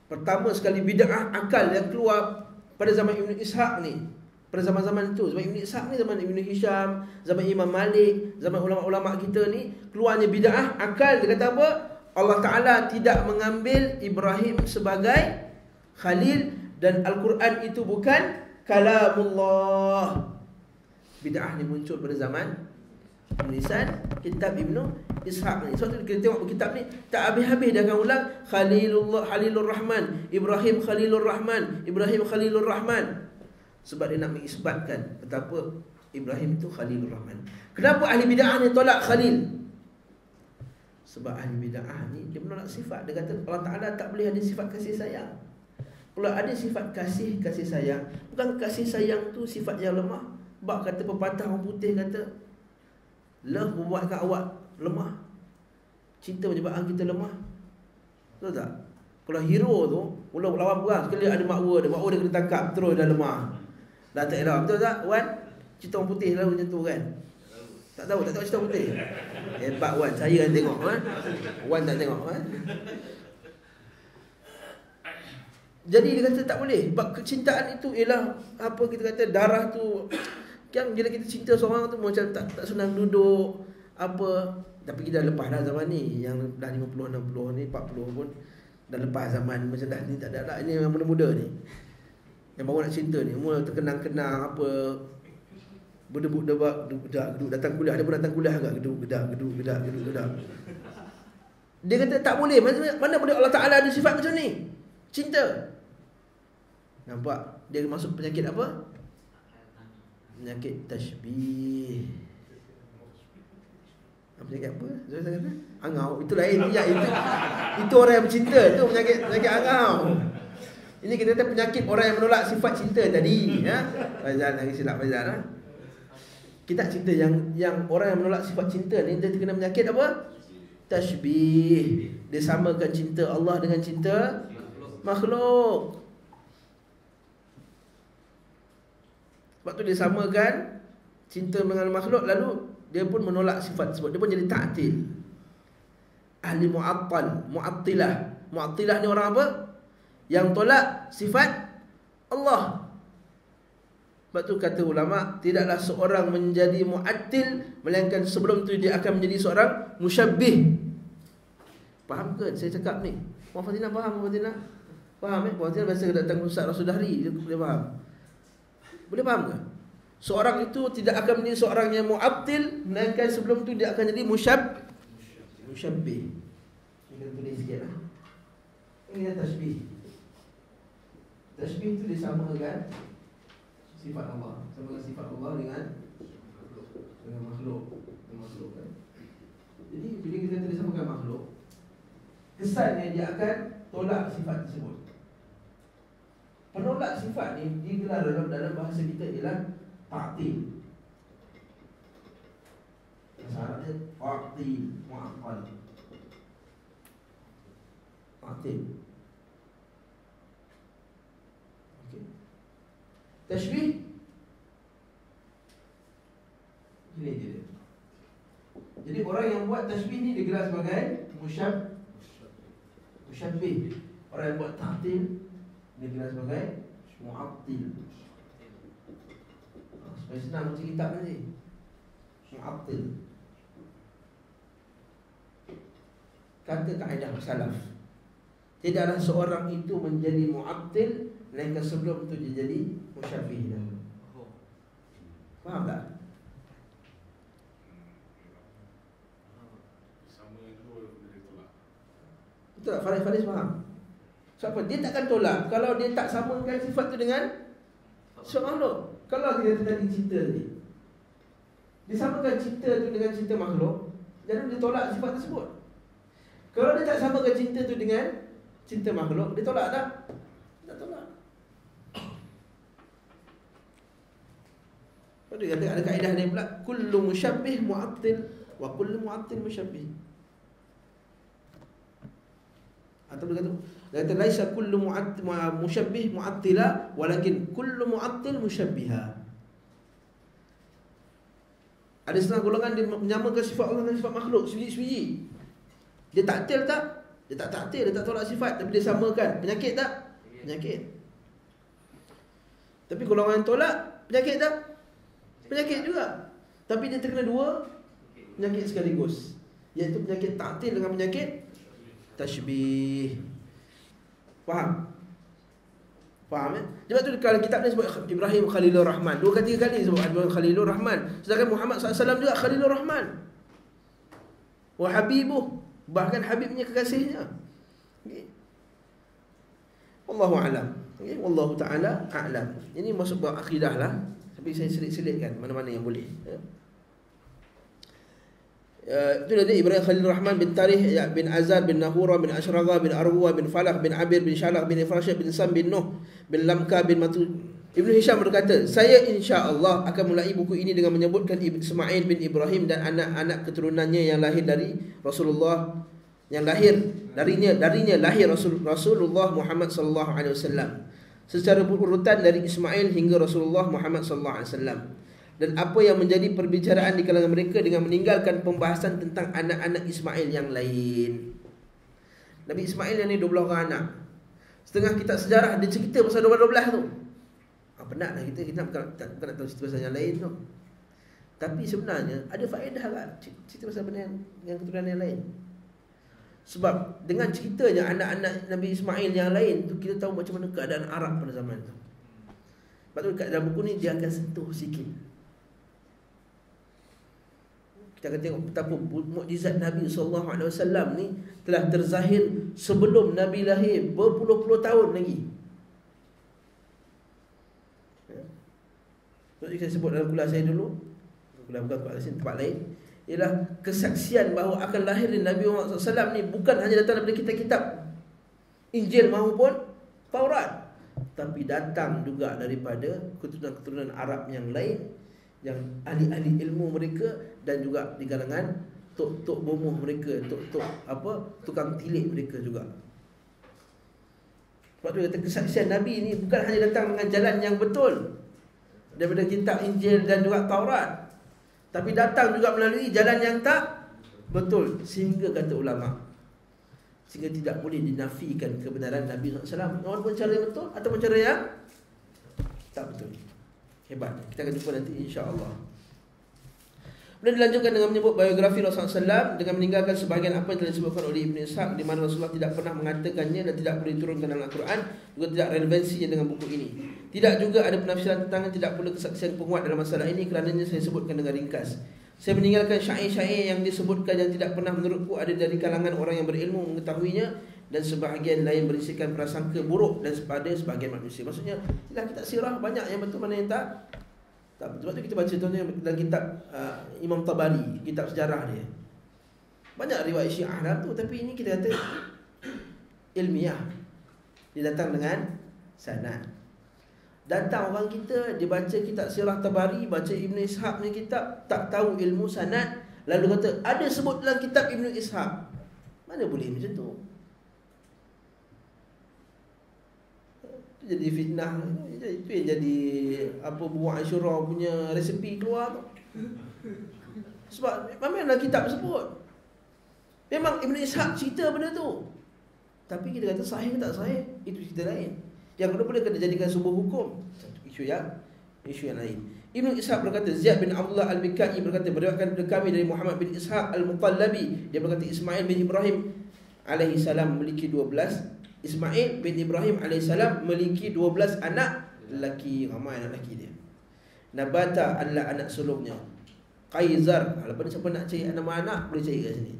Pertama sekali bid'ah akal yang keluar pada zaman Ibn Ishaq ni. Pada zaman-zaman itu, zaman Ibn Ishaq ni, zaman Ibn Hisham, zaman Imam Malik, zaman ulama-ulama kita ni, keluarnya bid'ah akal. Dia kata apa? Allah Ta'ala tidak mengambil Ibrahim sebagai Khalil, dan Al-Quran itu bukan kalamullah. Bid'ah ni muncul pada zaman penulisan kitab Ibn Ishaq ni. Sebab tu kita tengok kitab ni tak habis-habis dia akan ulang Khalilullah, Khalilur Rahman, Ibrahim Khalilur Rahman, Ibrahim Khalilur Rahman. Sebab dia nak mengisbatkan betapa Ibrahim itu Khalilur Rahman. Kenapa ahli bid'ah ni tolak Khalil? Sebab ahli bid'ah ni dia menolak sifat. Dia kata Allah Ta'ala tak boleh ada sifat kasih sayang. Kalau ada sifat kasih sayang, bukan kasih sayang tu sifat yang lemah. Bab kata pepatah orang putih kata, love membuatkan awak lemah, cinta menyebabkan kita lemah. Betul tak? Kalau hero tu mula lawan perang, sekali ada makwa dia kena tangkap, terus dah lemah, dah tak elok. Betul tak Wan? Cerita orang putih selalu macam tu kan? Tak tahu cerita orang putih? Hebat Wan, saya kan tengok kan? Wan tak tengok kan? Jadi dia kata tak boleh. Sebab kecintaan itu ialah apa kita kata, darah tu kan, bila kita cinta seorang tu macam tak senang duduk apa. Tapi kita dah lepas dah zaman ni, yang dah 50, 60 ni, 40 pun dah lepas zaman macam dah ni, tak ada lah. Ini yang muda-muda ni, yang baru nak cinta ni, mula terkenang-kenang apa, berdebuk-debak, geduk datang kuliah. Dia pun datang kuliah agak geduk. Dia kata tak boleh. Mana boleh Allah Ta'ala ada sifat macam ni, cinta. Nampak? Dia masuk penyakit apa? Penyakit tashbih. Penyakit apa? Saya kata angau. Itu lain. Itu orang yang bercinta. Itu penyakit angau. Ini kita kata penyakit orang yang menolak sifat cinta tadi. Faizal lagi silap Faizal. Kita cinta yang orang yang menolak sifat cinta ni, dia terkena penyakit apa? Tashbih. Dia samakan cinta Allah dengan cinta makhluk. Sebab tu dia samakan cinta dengan makhluk, lalu dia pun menolak sifat tersebut. Dia pun jadi ta'til. Ahli mu'attilah. Mu'attilah ni orang apa? Yang tolak sifat Allah. Sebab tu kata ulama, tidaklah seorang menjadi mu'attil melainkan sebelum tu dia akan menjadi seorang musyabbih. Faham ke saya cakap ni? Puan Fatina faham? Puan Fatina faham? Puan Fatina biasa datang Ustaz Rasudahri, dia boleh faham. Boleh faham ke? Seorang itu tidak akan menjadi seorang yang mu'attil melainkan sebelum tu dia akan jadi musyabbih. Kita tulis sikit lah. Ini tashbih. Tashbih itu disamakan sifat Allah, samakan sifat Allah dengan makhluk. Kan? Jadi bila kita disamakan makhluk, kesannya dia akan tolak sifat tersebut. Penolak sifat ni digelar dalam bahasa kita ialah ta'til. Bahasa Arab dia ta'til, mu'aqqal. Ta'til. Okey. Tashbih ini dia. Jadi orang yang buat tashbih ni digelar sebagai musyabbih. Orang yang buat ta'til digelar sebagai mu'attil. Supaya senang baca kitab nanti. Mu'attil. Kata kaedah salaf, tidaklah seorang itu menjadi mu'attil melainkan sebelum itu dia jadi musyabbih dahulu. Faham tak? Betul tak? Faris faham? Siapa? Dia takkan tolak kalau dia tak samakan sifat tu dengan sifat makhluk. Kalau kita tadi cinta tadi, dia samakan cinta tu dengan cinta makhluk, jangan dia tolak sifat tersebut. Kalau dia tak samakan cinta tu dengan cinta makhluk, dia tolak tak? Tak tolak. Dia kata ada kaedah dia pula, kullu musyabbih mu'attil wa kullu mu'attil musyabbih. Atau dia kata laisa kullu musyabbih mu'attila walakin kullu mu'attil musyabbiha. Ada setengah golongan dia menyamakan sifat Allah dengan sifat makhluk, sebiji-sebiji. Dia taktil tak? Dia tak taktil, dia tak tolak sifat, tapi dia samakan. Penyakit tak? Penyakit. Tapi golongan yang tolak, penyakit tak? Penyakit juga. Tapi dia terkena dua penyakit sekaligus, iaitu penyakit taktil dengan penyakit tashbih. Faham? Faham Sebab tu kalau kitab ni sebut Ibrahim Khalilur Rahman, 2-3 kali sebut Ibrahim Khalilur Rahman. Sedangkan Muhammad SAW juga Khalilur Rahman wa habibuh, bahkan habibnya, kekasihnya. Okay. Wallahu a'lam. Okay. Wallahu ta'ala a'lam. Ini masuk bab akidah lah, tapi saya selit-selitkan mana-mana yang boleh. Itu dari Ibrahim Khalil Rahman bin Tarikh bin Azad bin Nahura bin Ashraga bin Arwa bin Falak bin Abir bin Shalak bin Ifrashid bin Sam bin Nuh bin Lamka bin Matu. Ibnu Hisham berkata, saya insya-Allah akan mulai buku ini dengan menyebutkan Ismail bin Ibrahim dan anak-anak keturunannya yang lahir dari Rasulullah, yang lahir darinya lahir Rasulullah Muhammad sallallahu alaihi wasallam secara berurutan dari Ismail hingga Rasulullah Muhammad sallallahu alaihi wasallam, dan apa yang menjadi perbicaraan di kalangan mereka dengan meninggalkan pembahasan tentang anak-anak Ismail yang lain. Nabi Ismail yang ni 12 orang anak. Setengah kitab sejarah dia cerita pasal 12 tu. Penatlah kita bukan nak tahu cerita pasal yang lain tu. Tapi sebenarnya ada faedah lah cerita pasal benda yang keturunan yang lain. Sebab dengan ceritanya anak-anak Nabi Ismail yang lain tu, kita tahu macam mana keadaan Arab pada zaman tu. Sebab tu kat dalam buku ni dia akan sentuh sikit. Kita akan tengok betapa mukjizat Nabi SAW ni telah terzahir sebelum Nabi lahir berpuluh-puluh tahun lagi. Seperti saya sebut dalam kuliah saya dulu, kuliah bukan kuliah tempat lain, ialah kesaksian bahawa akan lahir Nabi Muhammad SAW ni bukan hanya datang daripada kitab-kitab Injil maupun Taurat, tapi datang juga daripada keturunan-keturunan Arab yang lain, yang ahli-ahli ilmu mereka, dan juga di kalangan tok-tok bomoh mereka, tok-tok tukang tilik mereka juga. Sebab tu kata kesaksian Nabi ni bukan hanya datang dengan jalan yang betul daripada kitab Injil dan juga Taurat, tapi datang juga melalui jalan yang tak betul, sehingga kata ulama, sehingga tidak boleh dinafikan kebenaran Nabi SAW, walaupun cara yang betul ataupun cara yang tak betul. Hebat. Kita akan jumpa nanti insya-Allah. Kemudian dilanjutkan dengan menyebut biografi Rasulullah SAW dengan meninggalkan sebahagian apa yang telah disebutkan oleh Ibn Ishaq, di mana Rasulullah tidak pernah mengatakannya dan tidak boleh diturunkan dalam Al-Quran, juga tidak relevansinya dengan buku ini. Tidak juga ada penafsiran tentang, tidak pula kesaksian penguat dalam masalah ini, kerananya saya sebutkan dengan ringkas. Saya meninggalkan syair-syair yang disebutkan yang tidak pernah menurutku ada dari kalangan orang yang berilmu mengetahuinya, dan sebahagian lain berisikan prasangka buruk dan pada sebahagian manusia. Maksudnya, dalam kitab sirah banyak yang betul, mana yang tak betul. Sebab tu kita baca contohnya dalam kitab Imam Tabari, kitab sejarah dia. Banyak riwayat Syiah dalam tu, tapi ini kita kata ilmiah. Dia datang dengan sanad. Datang orang kita, dia baca kitab sirah Tabari, baca Ibn Ishaq ni kitab, tak tahu ilmu sanad, lalu kata ada sebut dalam kitab Ibn Ishaq. Mana boleh macam tu? Jadi fitnah. Itu yang jadi buah Asyura punya resepi keluar tu. Sebab memang dalam kitab sebut, memang Ibn Ishaq cerita benda tu, tapi kita kata sahih ke tak sahih, itu cerita lain. Yang kedua boleh kena jadikan sebuah hukum, isu yang lain. Ibn Ishaq berkata, Ziyad bin Abdullah Al-Bikai berkata, beriwayatkan kepada kami dari Muhammad bin Ishaq Al-Muqallabi, dia berkata Ismail bin Ibrahim alaihi salam memiliki 12. Ismail bin Ibrahim alaihissalam memiliki 12 anak lelaki. Ramai anak lelaki dia. Nabata adalah anak sulungnya. Qaizar, kalau siapa nak cari nama anak boleh cari kat sini.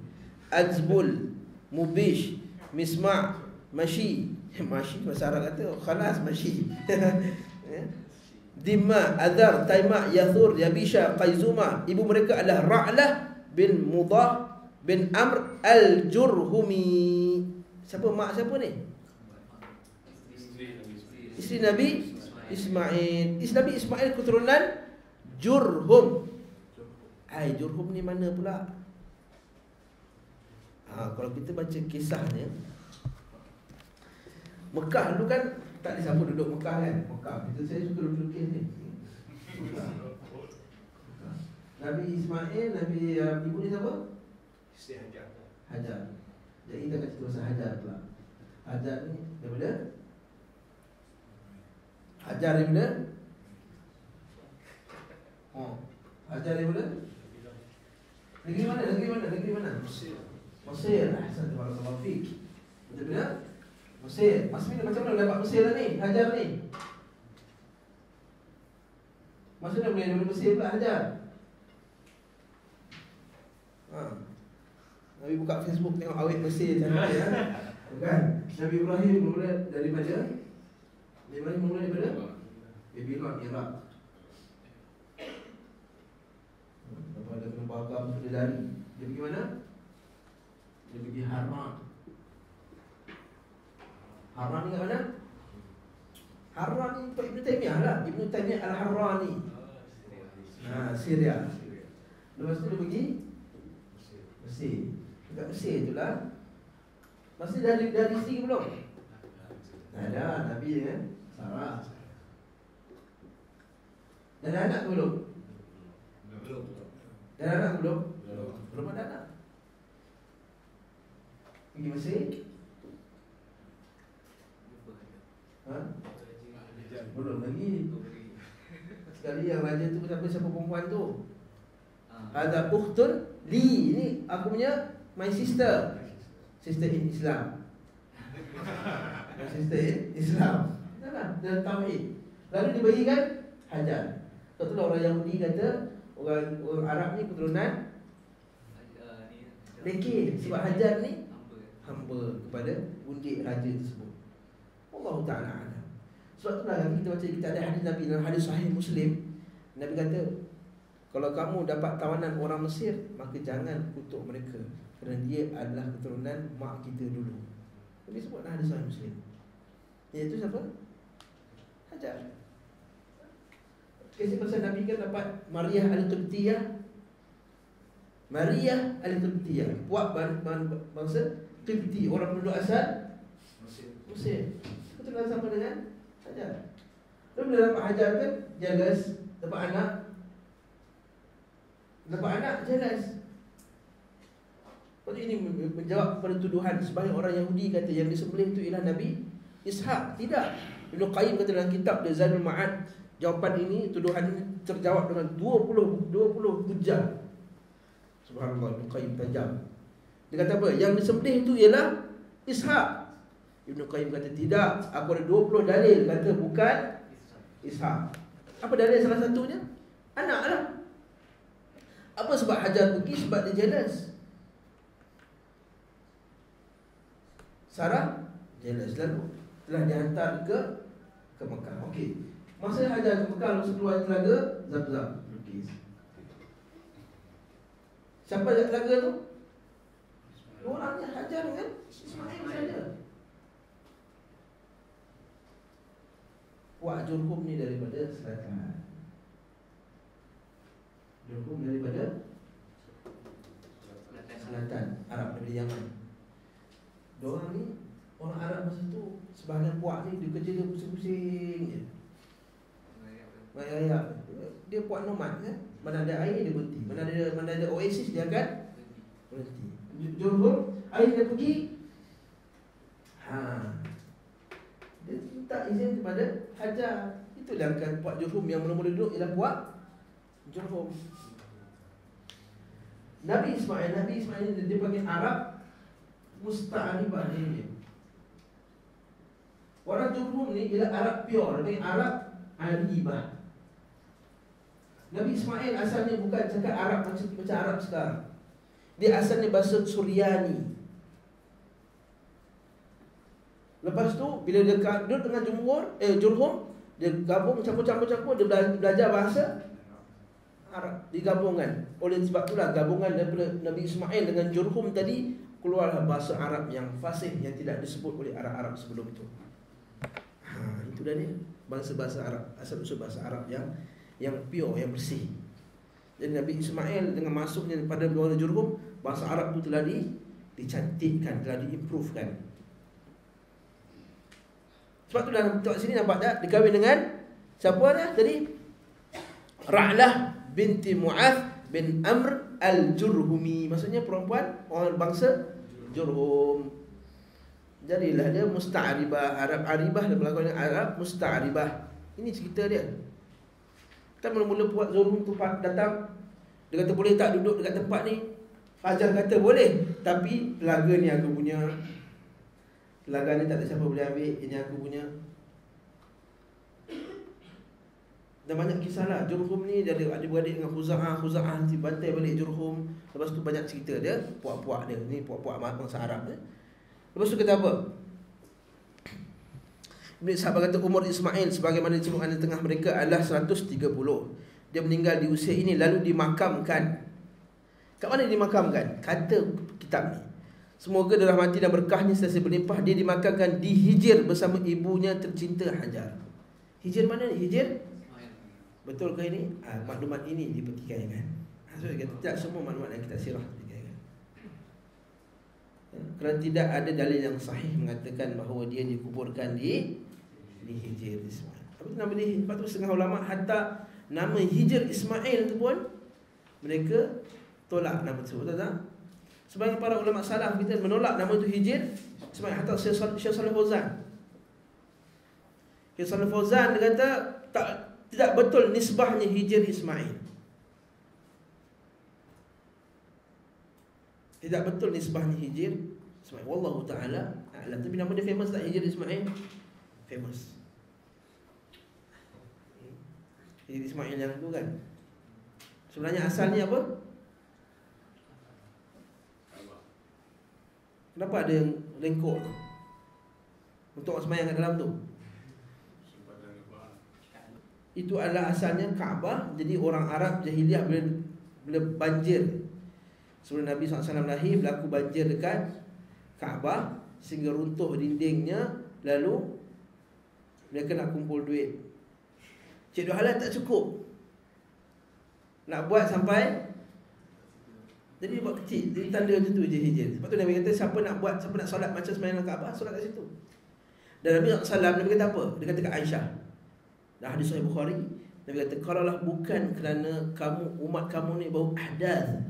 Azbul, Mubish, Misma', Mashi. Mashi bahasa Arab kata khalas Mashi. Dimma, Adhar, Taima, Yathur, Yabisha, Qaizuma. Ibu mereka adalah Ra'lah bin Mudah bin Amr Al-Jurhumi. Siapa mak siapa ni? Isteri Nabi Ismail. Isteri Nabi Ismail keturunan Jurhum. Jurhum ni mana pula? Kalau kita baca kisahnya, Mekah dulu kan tak ada siapa duduk Mekah kan? Mekah. Saya suka duduk kes ni. Nabi Ismail, Nabi ibu ni siapa? Isteri Hajar. Hajar. Jadi kita akan cerita pasal Hajar pula. Hajar ni daripada Hajar daripada Hajar daripada negeri mana? Negeri mana? Mesir. Ahsan, barakallahu fiik. Betul-betul Mesir. Mas Mina macam mana dapat Mesir lah ni? Hajar ni. Macam mana boleh daripada Mesir pula Hajar? Nabi buka Facebook tengok awet Mesir cantik ya. Bukan? Nabi Ibrahim mula daripada Babylon, Iraq. Lepas dia kena bakar, dia lari. Dia pergi mana? Dia pergi Haran. Haran ni kat mana? Haran ni Ibn Taymiyah lah. Ibn Taymiyah Al-Harrani. Syria. Lepas tu dia pergi Mesir. Dekat Mesir tu lah. Masih dari isteri ke belum? Ada, Nabi kan? Sarah. Dah ada anak ke belum? Dah ada anak ke belum? Belum ada anak. Pergi Mesir. Belum lagi. Sekali yang raja tu siapa perempuan tu? Ada ukhtun li. Ini aku punya my sister. Sister in Islam. My sister in Islam. Dalam tauhid. Lalu diberikan Hajar. Betul orang Yahudi kata orang Arab ni keturunan Lekir. Sebab Hajar ni hamba kepada undik raja tersebut. Allah Ta'ala alam. Sebab itulah kita baca, kita ada hadis Nabi dalam hadis sahih Muslim. Nabi kata, kalau kamu dapat tawanan orang Mesir, maka jangan kutuk mereka, kerana dia adalah keturunan mak kita dulu. Nabi sebutlah hadis sahih Muslim. Iaitu siapa? Hajar. Kisah pasal Nabi kan dapat Maryah Al-Qibtiyah. Maryah Al-Qibtiyah, puak bangsa Qibti, orang penduduk asal Mesir. Keturunan sama dengan Hajar. Lalu bila dapat Hajar kan, jelas. Dapat anak jelas. Lepas ini menjawab kepada tuduhan sebahagian orang Yahudi kata yang disembelih itu ialah Nabi Ishak. Tidak. Ibnu Qayyim kata dalam kitab dia Zadul Ma'ad, jawapan ini, tuduhan ini terjawab dengan 20 hujah. Subhanallah, Ibnu Qayyim tajam. Dia kata apa? Yang disembelih itu ialah Ishak. Ibnu Qayyim kata tidak, aku ada 20 dalil kata bukan Ishak. Apa dalil salah satunya? Anak lah. Apa sebab Hajar pergi? Sebab dia jealous. Sarah jealous, lalu telah dihantar ke Mekah. Okey. Masa Hajar ke Mekah, lalu keluar telaga Zam-Zam. Siapa dekat telaga tu? Orangnya Hajar dengan Ismail saja. Puak Jurhum ni daripada selatan. Jurhum daripada selatan Arab, daripada Yaman. Diorang ni, orang Arab masa tu, sebahagian puak ni, dia kerja dia pusing-pusing je, rakyat. Dia puak nomad kan. Mana ada air dia berhenti, mana ada oasis dia akan berhenti. Jurhum, air dia pergi, dia minta izin kepada Hajar. Itulah kan puak Jurhum yang mula-mula duduk ialah puak Jurhum. Nabi Ismail ni dia panggil Arab Musta'aribah ni. Orang Jurhum ni ialah Arab pure, dia panggil Arab Aribah. Nabi Ismail asalnya bukan cakap Arab macam Arab sekarang. Dia asalnya bahasa Suryani. Lepas tu bila dia duduk dengan Jurhum, dia gabung campur-campur, dia belajar bahasa Arab, digabungkan. Oleh sebab itulah gabungan daripada Nabi Ismail dengan Jurhum tadi, keluarlah bahasa Arab yang fasih, yang tidak disebut oleh Arab-Arab sebelum itu. Itu dah dia bahasa Arab, asal-usul bahasa Arab yang pure, yang bersih. Jadi Nabi Ismail dengan masuknya pada bawah Jurhum, bahasa Arab itu telah dicantikkan, telah diimprovekan. Sebab tu dalam tengok sini nampak tak, dikahwin dengan siapa dia tadi? Ra'lah binti Mu'adh bin Amr al-Jurhumi. Maksudnya perempuan orang bangsa Jurhum. Jadilah dia musta'ribah. Arab aribah dia berlaku dengan Arab musta'ribah. Ini cerita dia. Kan mula-mula buat Jurhum tu datang, dia kata boleh tak duduk dekat tempat ni? Fajar kata boleh, tapi telaga ni aku punya. Telaga ni tak ada siapa boleh ambil, ini aku punya. Dan banyak kisah lah. Jurhum ni dia ada adik-beradik dengan Khuza'ah nanti bantai balik Jurhum. Lepas tu banyak cerita dia, puak-puak dia. Ni puak-puak bangsa Arab ni. Lepas tu kata apa? Ibn Ishaq kata umur Ismail sebagaimana disebutkan di tengah mereka adalah 130. Dia meninggal di usia ini lalu dimakamkan. Kat mana dimakamkan? Kata kitab ni, semoga dalam mati dan berkahnya sentiasa berlimpah, dia dimakamkan di Hijr bersama ibunya tercinta Hajar. Hijr mana ni? Hijr? Betul ke ini? Maklumat ini dipertikaikan. So dia kata tidak semua maklumat yang kita sirah dipertikaikan. Kerana tidak ada dalil yang sahih mengatakan bahawa dia dikuburkan di Hijr Ismail. Apa tu nama dia? Lepas tu setengah ulama hatta nama Hijr Ismail tu pun mereka tolak nama tersebut. Betul tak? Sebagian para ulama salaf kita menolak nama itu Hijr Ismail. Hatta Syekh Shalih Fauzan. Syekh Shalih Fauzan dia kata tidak betul nisbahnya Hijr Ismail. Tidak betul nisbahnya Hijr Ismail. Wallahu ta'ala a'lam. Tapi nama dia famous tak Hijr Ismail? Famous. Hijr Ismail yang tu kan. Sebenarnya asalnya apa? Kenapa ada yang lengkok tu? Untuk orang semayang kat dalam tu. Itu adalah asalnya Kaabah. Jadi orang Arab jahiliah bila banjir, sebelum Nabi SAW lahir, berlaku banjir dekat Kaabah sehingga runtuh dindingnya. Lalu mereka nak kumpul duit. Cik Dua Halal tak cukup, nak buat sampai, jadi buat kecil. Jadi tanda macam tu je Hijr. Sebab tu Nabi kata siapa nak solat macam semayang Kaabah, solat kat situ. Dan Nabi SAW Nabi kata apa? Dia kata kat Aisyah, dalam hadis Sahih Bukhari, Nabi kata kalaulah bukan kerana kamu, umat kamu ni baru ahdath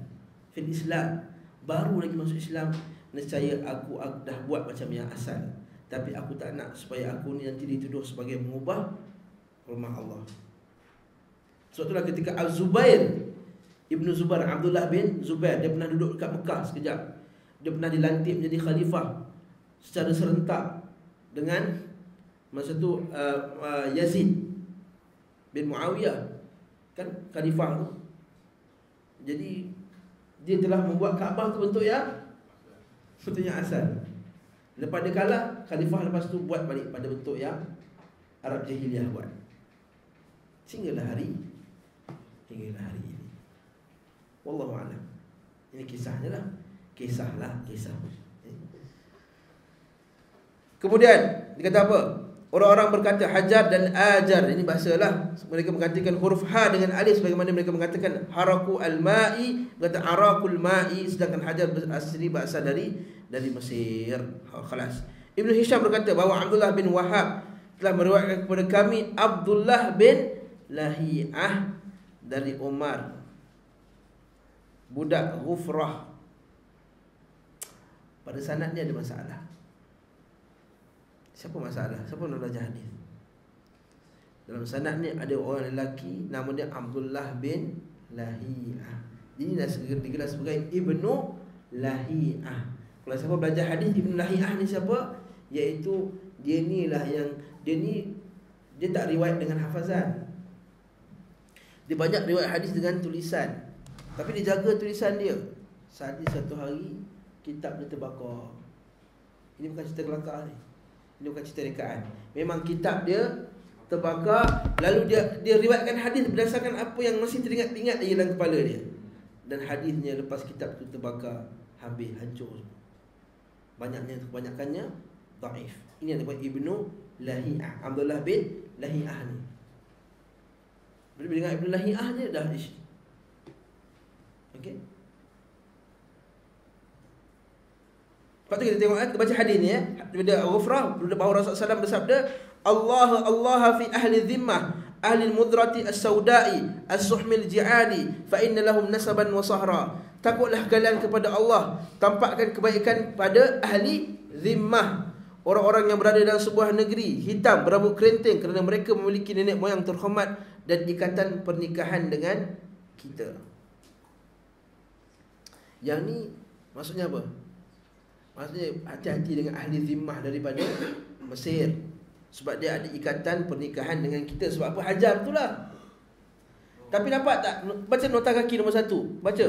fil Islam, baru lagi masuk Islam, nescaya aku dah buat macam yang asal. Tapi aku tak nak supaya aku ni nanti dituduh sebagai mengubah rumah Allah. Sebab itulah ketika Al-Zubair Ibnu Zubair, Abdullah bin Zubair, dia pernah duduk dekat Mekah sekejap. Dia pernah dilantik menjadi khalifah secara serentak dengan masa tu Yazid bin Muawiyah, kan khalifah tu. Jadi dia telah membuat Kaabah tu bentuk yang asal. Lepas dia kalah, khalifah lepas tu buat balik pada bentuk yang Arab jahiliah buat. Sehinggalah hari ini. Wallahu a'lam. Ini kisahnya lah. Kisah. Kemudian dia kata apa? Orang-orang berkata Hajar dan Ajar. Ini bahasalah. Mereka mengatakan huruf ha dengan alif, sebagaimana mereka mengatakan haraku al-ma'i, berkata arakul ma'i, sedangkan Hajar asli berasal dari Mesir. Khalas. Ibn Hisham berkata bahawa Abdullah bin Wahab telah meriwayatkan kepada kami Abdullah bin Lahi'ah dari Umar, budak Ghufrah. Pada sanadnya ada masalah. Siapa masalah? Siapa nak belajar hadis? Dalam sanad ni ada orang lelaki nama dia Abdullah bin Lahi'ah. Ini dah digelar sebagai Ibnu Lahi'ah. Kalau siapa belajar hadis, Ibnu Lahi'ah ni siapa? Iaitu dia tak riwayat dengan hafazan. Dia banyak riwayat hadis dengan tulisan, tapi dia jaga tulisan dia. Satu hari kitab dia terbakar. Ini bukan cerita kelakar ni. Ini bukan cerita rekaan. Memang kitab dia terbakar. Lalu dia riwayatkan hadis berdasarkan apa yang masih teringat-ingat dalam kepala dia. Dan hadisnya lepas kitab itu terbakar, habis, hancur. Kebanyakannya dhaif. Ini yang disebut Ibnu Lahi'ah, Abdullah bin Lahi'ah ni. Bila dengar Ibnu Lahi'ah je dah ish. Okey. Lepas tu kita tengok, kita baca hadis ni ya. Daripada Ghufrah, bahawa Rasulullah SAW bersabda, Allah fi ahli dhimmah, ahli mudrati as-saudai, as-suhmil ji'ali, fa inna lahum nasaban wa sahra. takutlah kalian kepada Allah, tampakkan kebaikan pada ahli zimmah, orang-orang yang berada dalam sebuah negeri hitam berambut kerinting, kerana mereka memiliki nenek moyang terhormat dan ikatan pernikahan dengan kita. Yang ni maksudnya apa? Maksudnya hati-hati dengan ahli zimmah daripada Mesir, sebab dia ada ikatan pernikahan dengan kita. Sebab apa? Hajar itulah. Tapi dapat tak? Baca nota kaki nombor 1. Baca.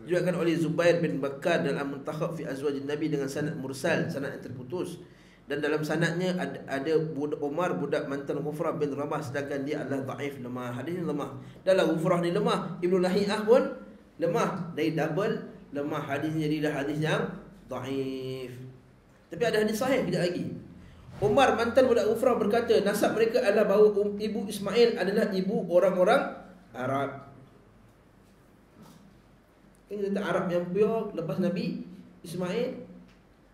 Diriwayatkan oleh Zubair bin Bakar dalam Muntakhab fi Azwajin Nabi dengan sanad mursal, sanad yang terputus. Dan dalam sanadnya ada budak Umar, budak mantan Ghufrah bin Ramah, sedangkan dia adalah dhaif, lemah. Hadis ni lemah. Dalam Ghufrah ni lemah, Ibnu Lahiyah pun lemah. Dari double lemah hadis, jadilah hadis yang dhaif. Tapi ada hadis sahih kejap lagi. Umar mantan budak Ghufrah berkata, nasab mereka adalah bahawa ibu Ismail adalah ibu orang-orang Arab. Ini kata Arab yang pure lepas Nabi Ismail.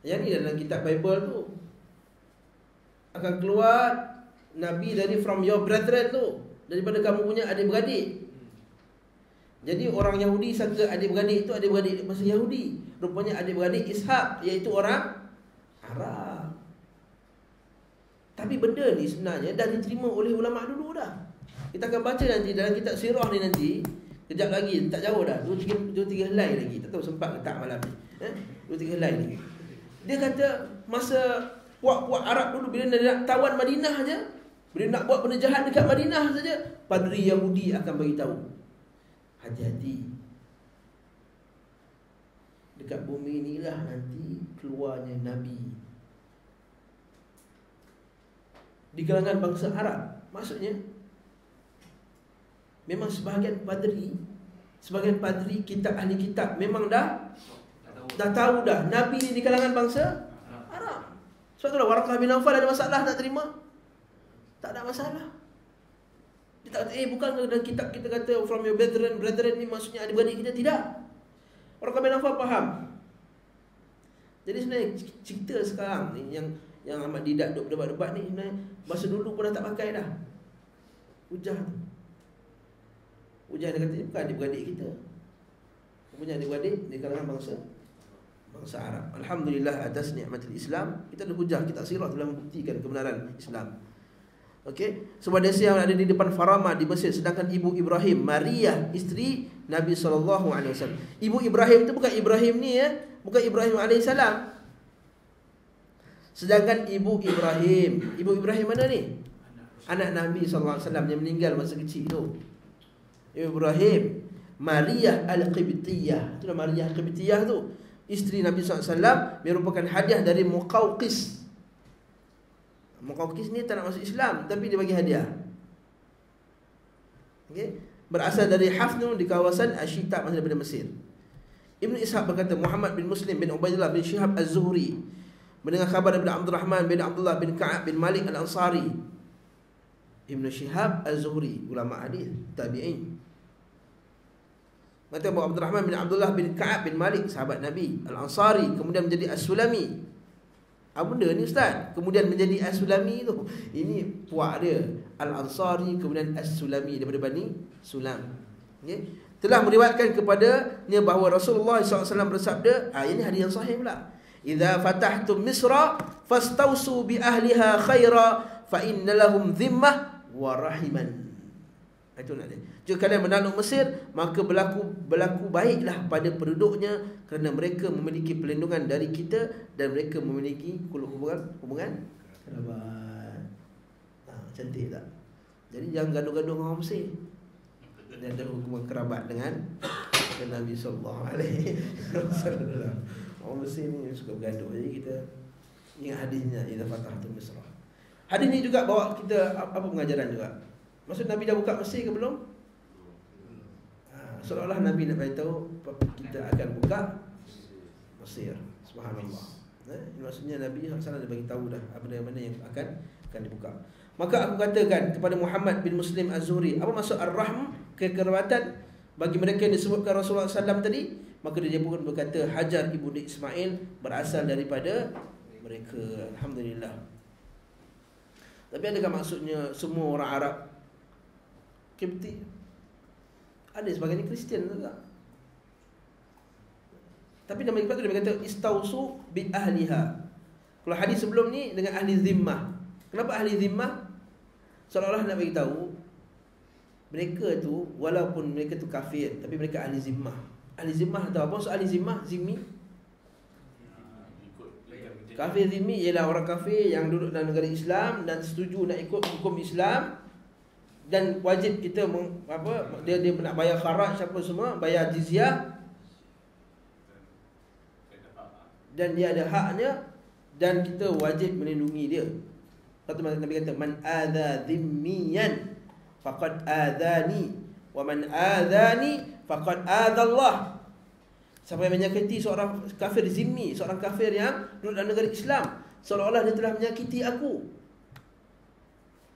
Yang ni dalam kitab Bible tu. Akan keluar Nabi dari from your brethren tu, daripada kamu punya adik-beradik. Jadi orang Yahudi sangka adik-beradik itu adik-beradik masa Yahudi. Rupanya adik-beradik Ishak, iaitu orang Arab. Tapi benda ni sebenarnya dah diterima oleh ulama dulu dah. Kita akan baca nanti dalam kitab sirah ni nanti. Kejap lagi, tak jauh dah, 2-3 helai lagi. Tak tahu sempat ke tak malam ni, 2-3 helai lagi. Dia kata masa puak-puak Arab dulu, bila dia nak tawan Madinah je, bila nak buat benda jahat dekat Madinah saja, padri Yahudi akan bagi tahu, hati-hati, dekat bumi inilah nanti keluarnya Nabi. Di kalangan bangsa Arab, maksudnya memang sebahagian padri kitab, ahli kitab memang dah tahu dah Nabi ni di kalangan bangsa Arab. Sebab itulah Waraqah bin Nawfal ada masalah tak terima? Tak ada masalah. Dia tak kata, bukan dalam kitab kita kata from your brethren ni maksudnya adik-beradik kita. Tidak. Waraqah bin Nawfal faham. Jadi sebenarnya cerita sekarang ni yang Ahmad Didat duk berdebat-debat ni, sebenarnya masa dulu pun dah tak pakai dah. Hujah dia kata bukan adik-beradik kita, punya adik-beradik di kalangan bangsa Arab. Alhamdulillah atas nikmatul Islam, kita ada hujah, kitab sirah telah membuktikan kebenaran Islam. Okey, sebab dia yang ada di depan Farama di Mesir, sedangkan ibu Ibrahim, Maria, isteri Nabi SAW. Ibu Ibrahim tu bukan Ibrahim ni bukan Ibrahim alaihissalam. Sedangkan ibu Ibrahim mana ni? Anak Nabi SAW yang meninggal masa kecil tu. Ibrahim, Maria Al-Qibtiyah. Itulah Maria Al-Qibtiyah tu, isteri Nabi SAW, merupakan hadiah dari Muqawqis. Muqawqis ni tak nak masuk Islam, tapi dia bagi hadiah. Okay? Berasal dari Hafnun di kawasan Ashita, masa daripada Mesir. Ibn Ishaq berkata, Muhammad bin Muslim bin Ubaidillah bin Shihab Az-Zuhri mendengar khabar daripada Abdul Rahman bin Abdullah bin Ka'ab bin Malik Al-Ansari. Ibn Shihab Az-Zuhri, ulama hadis, tabi'in. Kata Abu Abdul Rahman bin Abdullah bin Ka'ab bin Malik, sahabat Nabi Al-Ansari, kemudian menjadi As-Sulami. Apa benda ni Ustaz? Kemudian menjadi As-Sulami tu. Ini puak dia, Al-Ansari kemudian As-Sulami, daripada Bani Sulam. Okay? Telah meriwayatkan kepadanya bahawa Rasulullah SAW bersabda, ini hadis yang sahih pula. Idza fatahtum Misra fastausu bi ahliha khaira fa inna lahum dhimmah wa rahiman. Itu nak dia. Jika kalian menakluk Mesir, maka berlaku baiklah pada penduduknya, kerana mereka memiliki perlindungan dari kita dan mereka memiliki hubungan kerabat. Cantik tak? Jadi jangan gaduh-gaduh dengan orang Mesir. Dan ada hubungan kerabat dengan Nabi sallallahu alaihi wasallam. Orang Mesir ni suka bergaduh. Jadi kita ingat hadisnya, idza fatahtum Misra. Hadis ni juga bawa kita apa pengajaran juga. Maksud Nabi dah buka Mesir ke belum? Seolah-olah Nabi nak beritahu kita akan buka Mesir. Subhanallah. Maksudnya Nabi SAW dah bagi tahu dah apa mana yang akan dibuka. Maka aku katakan kepada Muhammad bin Muslim Az-Zuhri, apa maksud ar-rahm, kekerabatan bagi mereka yang disebutkan Rasulullah SAW tadi? Maka dia pun berkata, Hajar ibunda Ismail berasal daripada mereka. Alhamdulillah. Tapi adakah maksudnya semua orang Arab Kipti? Ada sebagainya Kristian tak? Tapi Nabi kata istausu bi ahliha. Kalau hadis sebelum ni dengan ahli zimmah. Kenapa ahli zimmah? Seolah-olah nak bagi tahu mereka tu walaupun mereka tu kafir tapi mereka ahli zimmah. Ahli zimmah tahu apa maksud ahli zimmah? Zimmi. Kafir zimmi ialah orang kafir yang duduk dalam negara Islam dan setuju nak ikut hukum Islam dan wajib kita dia nak bayar kharaj apa semua, bayar jizyah dan dia ada haknya dan kita wajib melindungi dia. Satu Nabi kata man adza zimmiyan faqad adani wa man adani faqad adza Allah. Siapa yang menyakiti seorang kafir zimmi, seorang kafir yang duduk dalam negara Islam, seolah-olah dia telah menyakiti aku.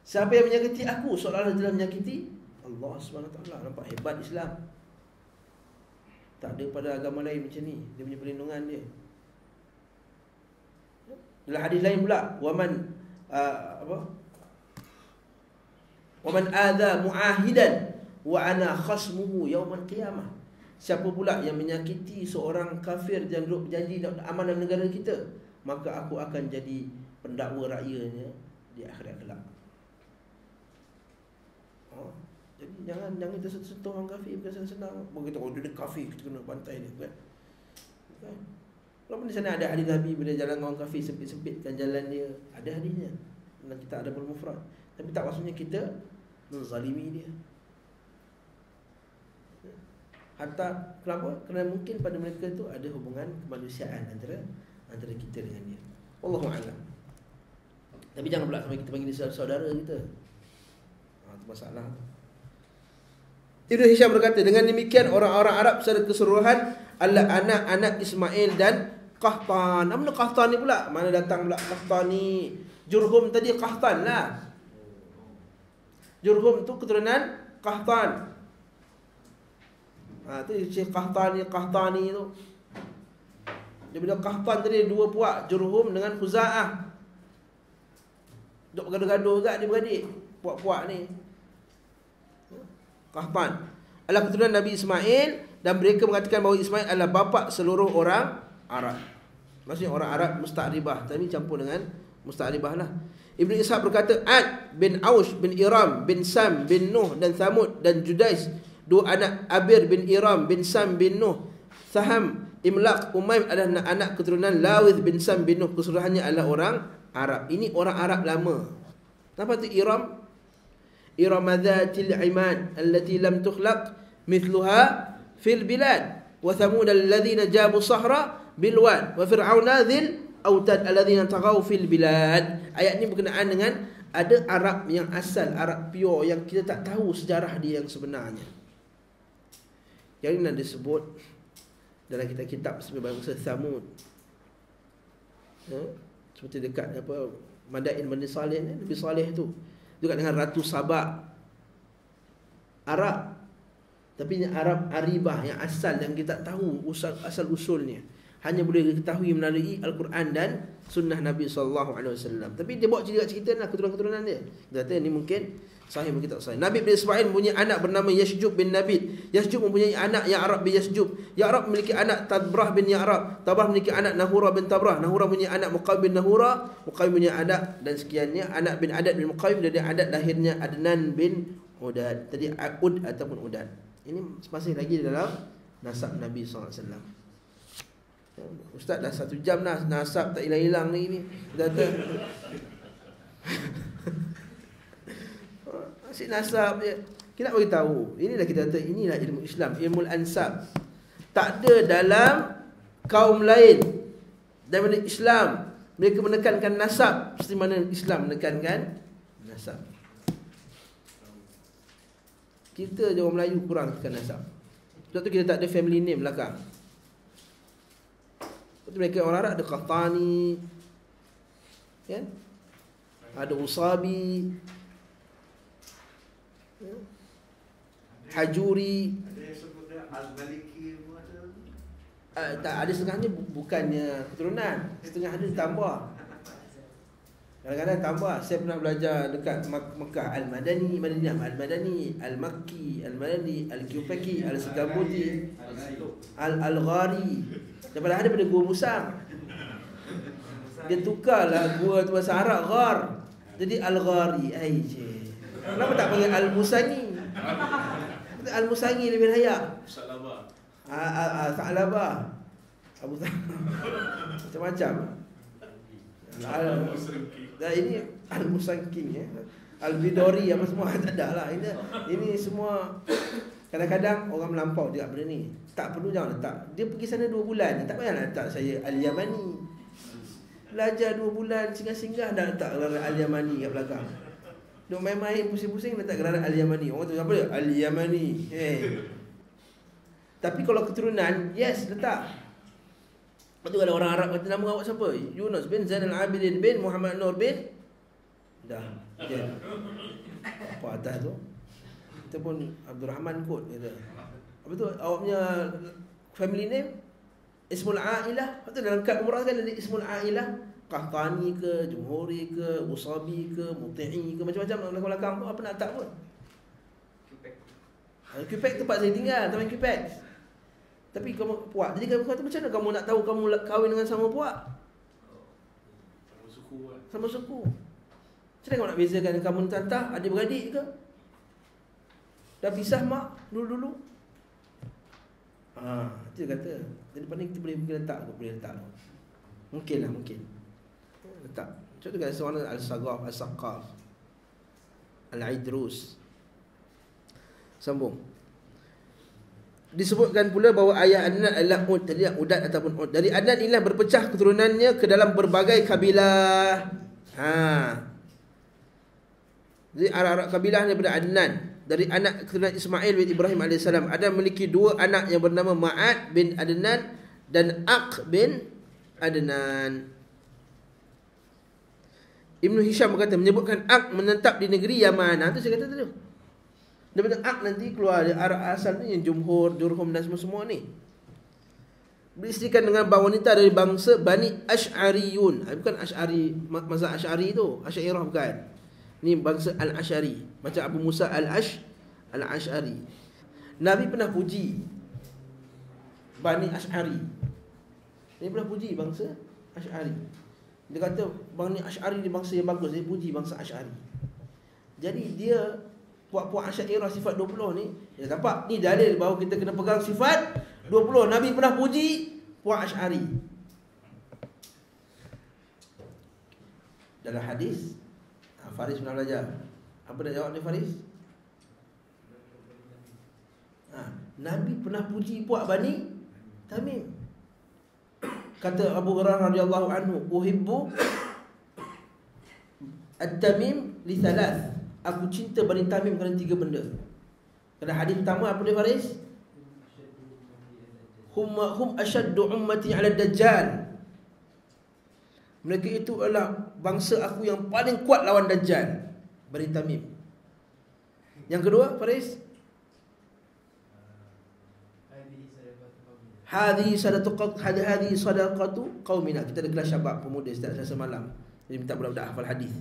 Siapa yang menyakiti aku, seolah-olah dia telah menyakiti Allah SWT. Nampak hebat Islam. Tak ada pada agama lain macam ni. Dia punya perlindungan dia. Dalam hadis lain pula, waman waman adza muahidan wa ana khasmuhu yaumal qiyamah. Siapa pula yang menyakiti seorang kafir yang duduk berjanji amanah negara kita, maka aku akan jadi pendakwa rakyatnya di akhirat kelak. Jadi jangan kita sentuh orang kafir bukan senang-senang. Begitu dia kafir kita kena bantai dia kan. Walaupun di sana ada hadis Nabi bila jalan dengan orang kafir sempit-sempitkan jalan dia, ada hadisnya. Dan kita ada bermufrad. Tapi tak maksudnya kita menzalimi dia. Hatta kenapa? Kerana mungkin pada mereka itu ada hubungan kemanusiaan antara kita dengan dia. Wallahu a'lam. Tapi jangan pula sampai kita panggil dia saudara kita. Itu masalah. Ibnu Hisham berkata, dengan demikian orang-orang Arab secara keseluruhan adalah anak-anak Ismail dan Qahtan. Mana Qahtan ni pula? Mana datang pula Qahtan ni? Jurhum tadi Qahtan lah. Jurhum tu keturunan Qahtan. Tu Syekh Qahtani tu. Dia bila Qahtan tadi dua puak, Jurhum dengan Khuza'ah. Duk bergaduh-gaduh juga dia beradik, puak-puak ni. Qahtan adalah keturunan Nabi Ismail dan mereka mengatakan bahawa Ismail adalah bapa seluruh orang Arab. Maksudnya orang Arab musta'ribah. Tadi campur dengan musta'ribah lah. Ibnu Ishaq berkata Ad bin Aush bin Iram bin Sam bin Nuh dan Thamud dan Judais, dua anak Abir bin Iram bin Sam bin Nuh. Saham, Imlaq, Umaym adalah anak keturunan Lawith bin Sam bin Nuh. Keseluruhannya adalah orang Arab. Ini orang Arab lama. Apa tu Iram? Iram dzatil imad allati lam tukhlaq mithluha fil bilad wa thamud alladhina jabu sahra bil wad wa fir'auna dzil autad alladhina taghaw fil bilad. Ayat ni berkenaan dengan ada Arab yang asal, Arab pure yang kita tak tahu sejarah dia yang sebenarnya. Yang ini disebut dalam kitab-kitab sebagai bangsa Thamud. Seperti dekat Madain Bani Saleh, Nabi Saleh tu dekat dengan Ratu Sabak, Arab. Tapi yang Arab Aribah yang asal yang kita tak tahu asal usulnya. Hanya boleh diketahui melalui Al-Quran dan sunnah Nabi SAW. Tapi dia bawa cerita lah keturunan-keturunan dia. Dia kata ni mungkin sahih, mungkin tak sahih. Nabi bin Ismail mempunyai anak bernama Yashjub bin Nabit. Yashjub mempunyai anak Ya'rab bin Yashjub. Ya'rab memiliki anak Tabrah bin Ya'rab. Tabrah memiliki anak Nahura bin Tabrah. Nahura mempunyai anak Muqawim bin Nahura. Muqawim mempunyai anak dan sekiannya. Anak bin Adad bin Muqawim. Dari Adad lahirnya Adnan bin Udad. Tadi Ud ataupun Udad. Ini masih lagi dalam nasab Nabi SAW. Ustaz dah 1 jam dah nasab tak hilang-hilang ni. Kata asyik nasab je. Kita nak bagi tahu, inilah kita kata inilah ilmu Islam, ilmu ansab. Tak ada dalam kaum lain daripada Islam mereka menekankan nasab seperti mana Islam menekankan nasab. Kita je orang Melayu kurang tekan nasab. Sebab tu kita tak ada family name belakang. Mereka orang Arab ada Qahtani, kan? Ada Usabi, Hajuri. Ada yang sebut dia Al-Maliki pun ada. Tak, ada setengahnya bukannya keturunan, setengah ada tambah. Kadang-kadang tambah. Saya pernah belajar dekat Mekah Al-Madani, Al-Madani, Al-Makki, Al-Madani, Al-Qufaki, Al-Sikabuti, Al-Ghari. daripada gua musang. Dia tukarlah gua tu bahasa Arab ghar. Jadi al-ghari. Kenapa tak panggil al-musangi? Al-musangi lebih layak. Sa'labah. Abu macam-macam. Ini al-musangking ya. Al-bidori apa semua tak ada lah. Ini semua kadang-kadang orang melampau juga benda ni. Tak perlu jangan letak. Dia pergi sana 2 bulan. Tak payah letak saya Al-Yamani. Belajar 2 bulan singgah-singgah dah letak gelar Al-Yamani kat belakang. Duk main-main pusing-pusing letak gelar Al-Yamani. Orang tu apa dia? Al-Yamani. Tapi kalau keturunan, yes letak. Lepas tu ada orang Arab kata nama awak siapa? Yunus bin Zainal Abidin bin Muhammad Nur bin. Dah. Okay. Apa atas tu? Kita pun Abdul Rahman kot kata. Apa tu awak punya family name? Ismul Ailah. Lepas tu dalam kad umrah kan ada Ismul Ailah. Qahtani ke, Jumhuri ke, Usabi ke, Muti'i ke, macam-macam belakang-belakang tu apa nak letak pun. Kupek tempat saya tinggal, Taman Kupek. Tapi kamu puak. Jadi kamu kata macam mana kamu nak tahu kamu kahwin dengan sama puak? Sama suku kan. Sama suku. Macam mana kamu nak bezakan kamu tantah, adik-beradik ke? Dah pisah mak dulu-dulu. Itu dia kata. Jadi depan ni kita boleh letak ke? Boleh letak. Mungkin lah, mungkin. Letak. Contoh kan seorang Al-Saghaf, Al-Saqqaf, Al-Idrus. Sambung. Disebutkan pula bahawa ayah Adnan adalah Udad ataupun Ud. Dari Adnan inilah berpecah keturunannya ke dalam berbagai kabilah. Jadi Arab kabilah daripada Adnan. Dari anak keturunan Ismail bin Ibrahim AS. Adnan memiliki 2 anak yang bernama Ma'ad bin Adnan dan Aq bin Adnan. Ibn Hisham berkata menyebutkan Aq menetap di negeri Yaman. Itu saya kata tadi. Daripada Aq nanti keluar arah asal ni yang Jumhur, Jurhum dan semua ni. Berisikan dengan wanita dari bangsa Bani Ash'ariyun. Bukan Ash'ari, mazhab Ash'ari tu, Asy'ariyah bukan. Ni bangsa Al-Ash'ari, macam Abu Musa Al-Ash'ari. Nabi pernah puji Bani Ash'ari. Dia pernah puji bangsa Ash'ari. Dia kata Bani Ash'ari ni bangsa yang bagus. Dia puji bangsa Ash'ari. Jadi dia puak-puak Asy'ariyah sifat 20 ni, dia nampak ni dalil bahawa kita kena pegang sifat 20. Nabi pernah puji puak Asy'ari. Dalam hadis Faris pernah belajar. Apa dah jawab ni Faris? Nabi pernah puji puak Bani Tamim. Kata Abu Hurairah radhiyallahu anhu, uhibbu at-Tamim li thalath. Aku cinta Bani Tamim kerana 3 benda. Pada hadis pertama apa dia Faris? Hum ashaddu ummati 'ala ad-dajjal. Mereka itu adalah bangsa aku yang paling kuat lawan Dajjal, Bani Tamim. Yang kedua Faris, Hadhihi sadaqatu qaumina. Kita ada kelas syabab pemuda setiap Selasa malam. Jadi minta budak-budak hafal hadis.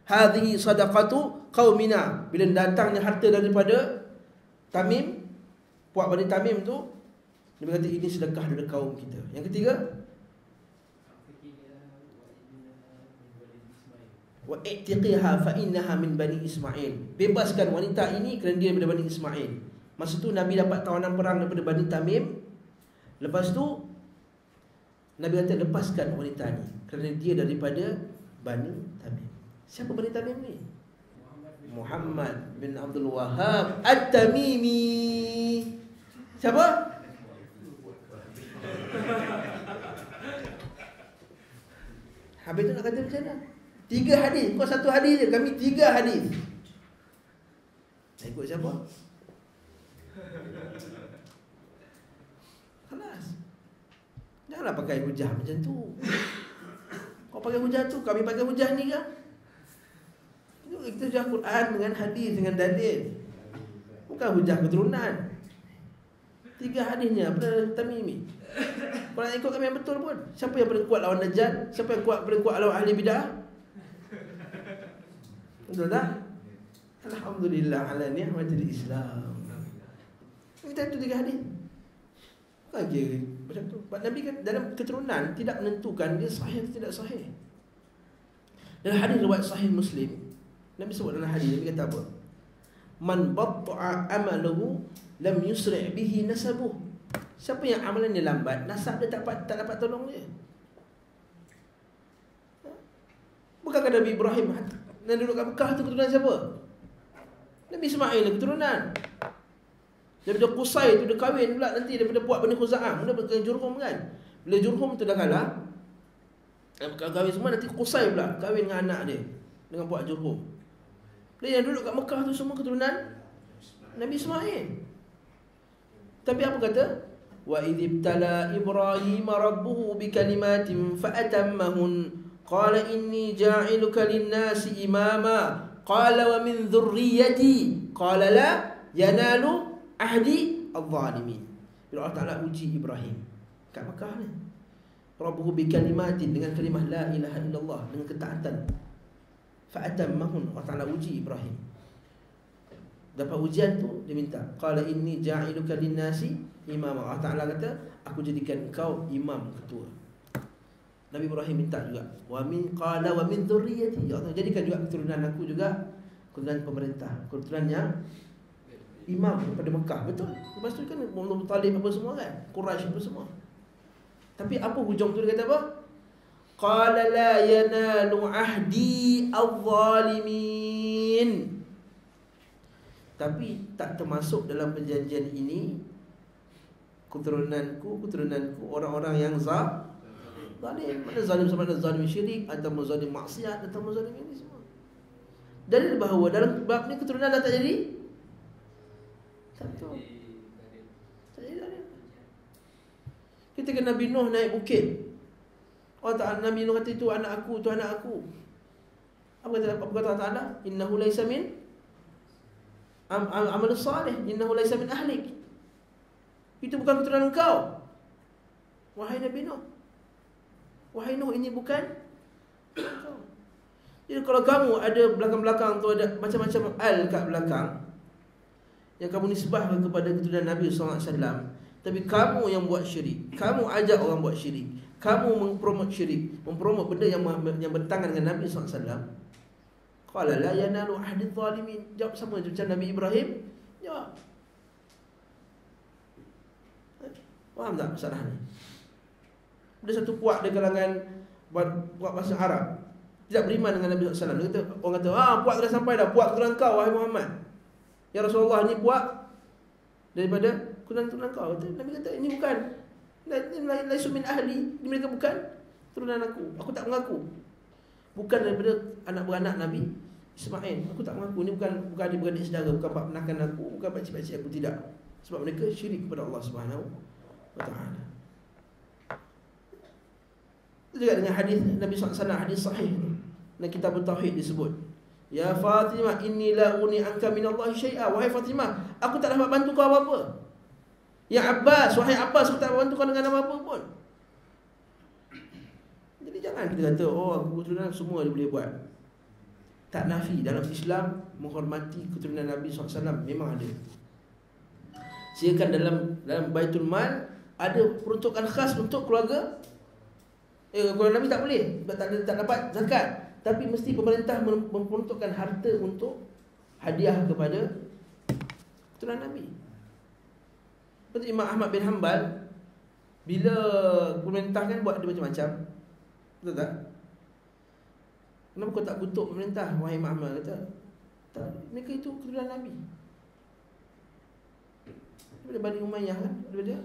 Hadhihi sadaqatu qaumina. Bila datangnya harta daripada Tamim, puak Bani Tamim tu, dia berkata ini sedekah dari kaum kita. Yang ketiga, wa i'tiqiha fa innaha min Bani Ismail. Bebaskan wanita ini kerana dia daripada Bani Ismail. Masa tu Nabi dapat tawanan perang daripada Bani Tamim. Lepas tu Nabi kata lepaskan wanita ni kerana dia daripada Bani Tamim. Siapa Bani Tamim ni? Muhammad bin Abdul Wahhab At-Tamimi. Siapa? Habis tu nak kata macam mana? 3 hadis. Kau 1 hadis je, kami 3 hadis. Nak ikut siapa? Kelas. Janganlah pakai hujah macam tu. Kau pakai hujah tu, kami pakai hujah ni ke? Kita hujah Quran dengan hadis, dengan dalil. Bukan hujah keturunan. 3 hadisnya pada Tamimi. Kau nak ikut kami yang betul pun. Siapa yang paling kuat lawan Dajjal? Siapa yang paling kuat lawan ahli bidah? Betul tak? Alhamdulillah ala ni'matil Islam. Kita tu 3 hadis. Bukan kira Macam tu. Nabi kan dalam keturunan tidak menentukan dia sahih atau tidak sahih. Dalam hadis riwayat sahih Muslim, Nabi sebut dalam hadis, Nabi kata apa? Man batta'a amaluhu lam yusri' bihi nasabuh. Siapa yang amalan dia lambat, nasab dia tak dapat tolong dia. Bukankah Nabi Ibrahim yang duduk kat Mekah tu keturunan siapa? Nabi Ismail keturunan. Daripada Qusay tu dia kahwin pula nanti daripada puak Bani Khuza'ah. Mula berkahwin Jurhum kan. Bila Jurhum tu dah kalah, kahwin semua, nanti Qusay pula kahwin dengan anak dia, dengan puak Jurhum. Dia yang duduk kat Mekah tu semua keturunan Nabi Ismail. Tapi apa kata? Wa idzibtala Ibrahim rabbuhu bikalimatin fa'atammahun qala inni ja'iluka lin-nasi imama qala wa min dhurriyyati qala la yanalu ahdi adh-dhalimin. Bila Allah Ta'ala uji Ibrahim kat Mekah ni, rabbuhu bikalimatin, dengan kalimah la ilaha illallah, dengan ketaatan. Fa'atammahun, Allah Ta'ala uji Ibrahim. Dapat ujian tu, dia minta qala inni ja'iluka lin-nasi imama. Allah Ta'ala kata, aku jadikan engkau imam, ketua. Nabi Ibrahim minta juga, wa min qala wa min dzurriyyati, ya Allah jadikan juga keturunan aku juga keturunan pemerintah, keturunan yang imam daripada Mekah. Betul. Lepas tu kan Muhammad Talib apa semua kan, Quraisy apa semua. Tapi apa hujung tu, dia kata apa? Qala la yanalu ahdi adh-dhalimin. Tapi tak termasuk dalam perjanjian ini keturunanku orang-orang yang zalim. Mana zalim sama ada zalim syirik atau zalim maksiat atau zalim ini semua. Dalil bahawa dalam bab ni keturunan dah tak jadi. Satu. Tak jadi dalil. Ketika Nabi Nuh naik bukit, Allah Ta'ala, Nabi Nuh kata itu anak aku, tu anak aku. Apa kata Allah Ta'ala? Innahu laysa min amal salih, innahu laysa min ahlik. Itu bukan keturunan engkau, wahai Nabi Nuh. Wahai Nuh, ini bukan engkau. Jadi kalau kamu ada belakang-belakang tu ada macam-macam al kat belakang yang kamu nisbahkan kepada keturunan Nabi SAW, tapi kamu yang buat syirik, kamu ajak orang buat syirik, kamu mempromot syirik, mempromot benda yang bertentangan dengan Nabi SAW. Qala la yanalu ahdi zalimin. Jawab sama macam Nabi Ibrahim. Jawab. Faham tak masalah ni? Ada satu puak di kalangan puak bahasa Arab tidak beriman dengan Nabi SAW. Dia kata, orang kata, puak dah sampai dah, puak keturunan kau wahai Muhammad. Ya Rasulullah, ni puak daripada keturunan kau. Nabi kata, ini bukan, laisu min ahli, ini mereka bukan keturunan aku tak mengaku. Bukan daripada anak beranak Nabi Ismail, aku tak mengaku. Ini bukan adik-beradik saudara, bukan pak penakan aku, bukan pakcik-pakcik aku, tidak. Sebab mereka syirik kepada Allah Subhanahu wa ta'ala. Itu juga dengan hadis Nabi SAW, hadis sahih dalam kitab Tauhid disebut, ya Fatimah inni la uni anka minallahi syai'a. Wahai Fatimah, aku tak dapat bantu kau apa-apa. Ya Abbas, wahai Abbas, aku tak dapat bantu kau dengan apa-apa pun. Jadi jangan kita kata, aku keturunan semua dia boleh buat. Tak nafi, dalam Islam menghormati keturunan Nabi SAW memang ada. Silakan dalam Baitul Mal ada peruntukan khas untuk keluarga. Keluarga Nabi tak boleh, tak dapat zakat, tapi mesti pemerintah memperuntukkan harta untuk hadiah kepada keturunan Nabi. Seperti Imam Ahmad bin Hanbal, bila pemerintah kan buat dia macam-macam, betul tak? Kenapa kau tak kutuk pemerintah, wahai Imam Ahmad? Kata, tak, mereka itu keturunan Nabi. Daripada Bani Umayyah kan, daripada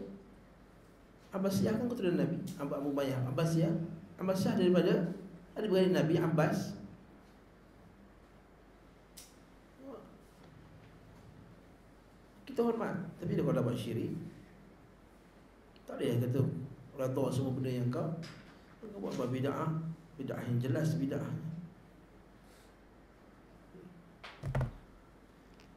Abbasiyah kan keturunan Nabi. Abu Umayyah, Abbasiyah daripada adik-beradik Nabi Abbas. Kita hormat. Tapi dia kalau dah buat syirik, tak ada yang kata rata semua benda yang kau buat bid'ah yang jelas bid'ah.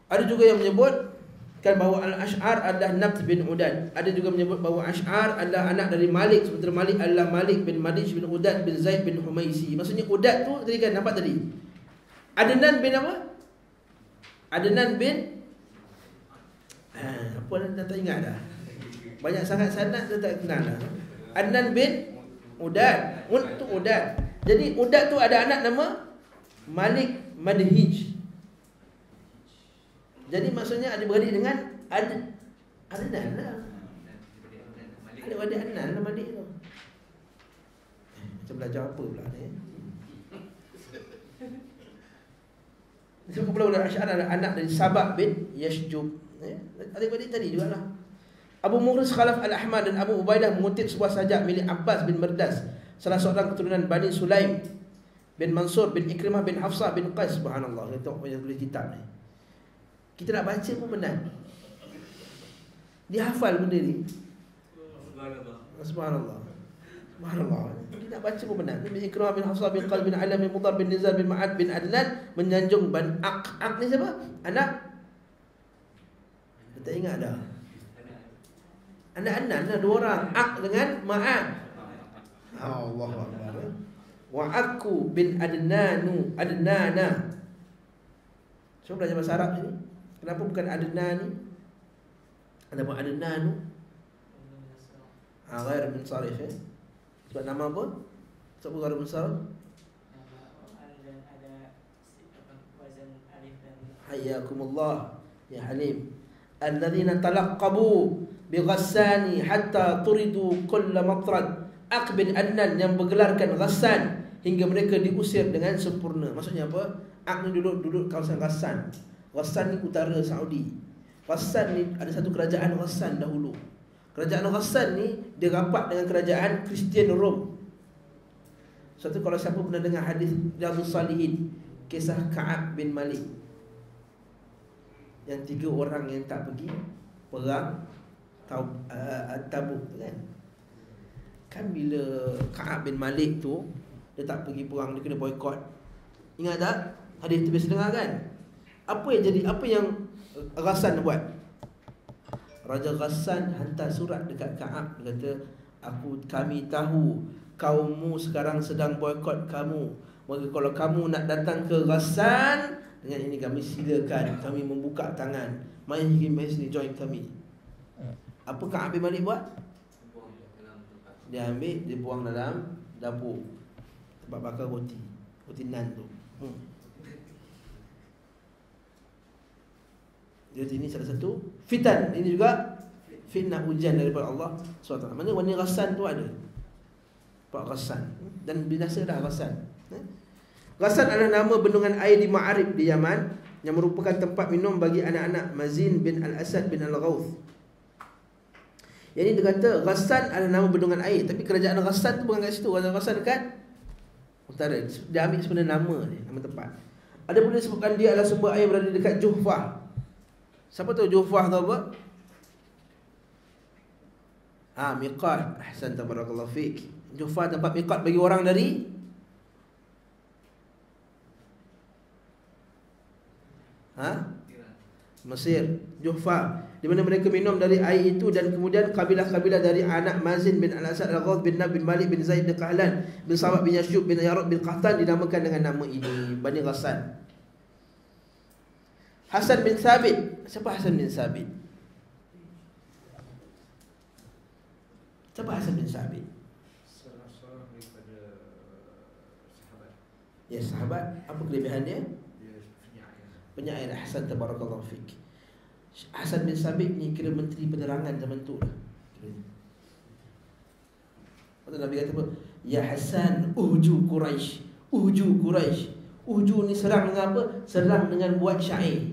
Ada juga yang menyebutkan bahawa Al-Ash'ar adalah Nabd bin Udad. Ada juga menyebut bahawa Ash'ar adalah anak dari Malik. Sementara Malik adalah Malik bin Madij bin Udad bin Zaid bin Humaisi. Maksudnya Udad tu tadi kan nampak tadi, Adnan bin apa? Adnan bin apa dah tak ingat dah. Banyak sangat sanad dia tak kenal lah. Adnan bin Udad. Tu Udad. Jadi Udad tu ada anak nama Malik Madhij. Jadi maksudnya ada beradik dengan Adnan lah. Ada adik Adnan nama adik tu. Macam belajar apa pula ni? Disebut pula oleh Asy'ari anak dari Sabah bin Yashjub. Adik-adik tadi jugalah. Abu Muhriz Khalaf Al-Ahmad dan Abu Ubaidah mengutip sebuah sajak milik Abbas bin Mirdas, salah seorang keturunan Bani Sulaim bin Mansur bin Ikrimah bin Hafsah bin Qais. Subhanallah, kita yang tulis kitab ni. Kita nak baca pun benar. Dia hafal benda ni. Subhanallah. Subhanallah. Kita nak baca pun benar. Bin Ikrimah bin Hafsah bin Qais bin Alam bin Mudhar bin Nizar bin Ma'ad bin Adnan menyanjung Ban Aq. Aq ni siapa? Anak. Dia tak ingat dah. Anak Adnan lah, dua orang. Aq dengan Ma'ad. Allahu Akbar. Wa aku bin Adnana. Cuba belajar bahasa Arab ni. Kenapa bukan Adnan ni? Kenapa Adnanu? Ghair munsarif ya. Sebab nama apa? Sebab ghair munsarif. Ada wazan alif dan Hayyakumullah ya Halim. Alladzina talaqqabu bi Ghassani hatta turidu kull matrad. Aq bin Adnan yang bergelarkan Ghassan hingga mereka diusir dengan sempurna. Maksudnya apa? Aq ni duduk kawasan Ghassan. Ghassan ni utara Saudi. Ghassan ni ada satu kerajaan Ghassan dahulu. Kerajaan Ghassan ni dia rapat dengan kerajaan Kristian Rom. Suatu kalau siapa pernah dengar hadis Riyadhus Salihin, kisah Ka'ab bin Malik, yang 3 orang yang tak pergi perang Tabuk kan. Kan bila Ka'ab bin Malik tu dia tak pergi perang, dia kena boykot. Ingat tak? Hadis tu biasa dengar kan? Apa yang jadi? Apa yang Ghassan buat? Raja Ghassan hantar surat dekat Ka'ab. Dia kata, kami tahu kaummu sekarang sedang boykot kamu. Maka kalau kamu nak datang ke Ghassan, dengan ini kami silakan, kami membuka tangan. Mari sini join kami. Apa Ka'ab bin Malik buat? Dia ambil, dia buang dalam dapur tempat bakar roti nan tu. Jadi ini salah satu fitan. Ini juga fitnah ujian daripada Allah SWT. Mana warna Ghassan tu ada Pak Ghassan. Dan binasa dah Ghassan. Ghassan adalah nama bendungan air di Ma'arib di Yaman, yang merupakan tempat minum bagi anak-anak Mazin bin Al-Asad bin Al-Ghawth. Yang ini dia kata Ghassan adalah nama bendungan air, tapi kerajaan Ghassan tu bukan kat situ. Kerajaan Ghassan dekat utara. Dia ambil sebenarnya nama ni, nama tempat. Ada pun disebutkan dia adalah sumber air berada dekat Juhfah. Siapa tahu Juhfah tu apa? Miqat. Ahsan, tabarakallahu fiik. Juhfah tempat miqat bagi orang dari Mesir. Juhfah, di mana mereka minum dari air itu. Dan kemudian kabilah-kabilah dari anak Mazin bin Al-Asad Al-Ghawth bin Nab bin Malik bin Zaid bin Qahlan bin Sabah bin Yashub bin Yarab bin Qahtan dinamakan dengan nama ini, Bani Ghassan. Hasan bin Thabit. Siapa Hasan bin Thabit? Siapa Hasan bin Thabit? Salah seorang daripada sahabat. Ya, sahabat. Apa kelebihan dia? Dia penyair. Penyair. Hasan, tabarakallahu fiik. Hasan bin Thabit ni kira menteri penerangan zaman tu lah. Nabi kata apa? Ya Hasan, uhju Quraisy. Uhju Quraisy. Uhju ni serang dengan apa? Serang dengan buat syair.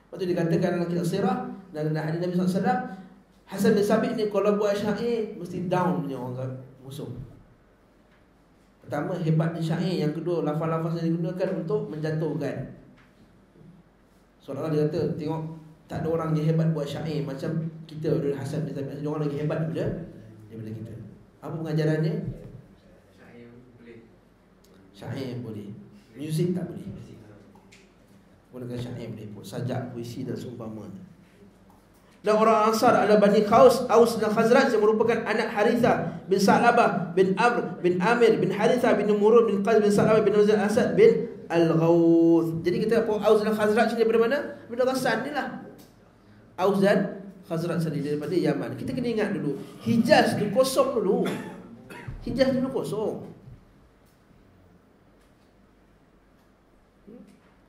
Lepas tu dikatakan dalam kitab sirah dan dalam hadis Nabi SAW, Hasan bin Thabit ni kalau buat syair mesti down punya orang musuh. Pertama, hebatnya syair. Yang kedua, lafaz-lafaz yang digunakan untuk menjatuhkan. Seolah-olah dia kata, tengok tak ada orang yang hebat buat syair macam kita dulu. Hasan bin Thabit, ada orang lagi hebat daripada kita. Apa pengajarannya? Syair boleh. Syair boleh, muzik tak boleh. Gunakan syair boleh pun, sajak, puisi dan seumpama. Dan orang Ansar adalah Bani Aus dan Khazraj, yang merupakan anak Harithah bin Sa'labah bin Amr bin Amir bin Harithah bin Murud bin Qais bin Sa'labah bin Nazir Asad bin Al-Ghawth. Jadi kita Aus dan Khazraj ni daripada mana? Daripada Ghassan ni lah. Aus dan Khazraj tadi daripada Yaman. Kita kena ingat dulu, Hijaz tu kosong dulu. Hijaz dulu kosong.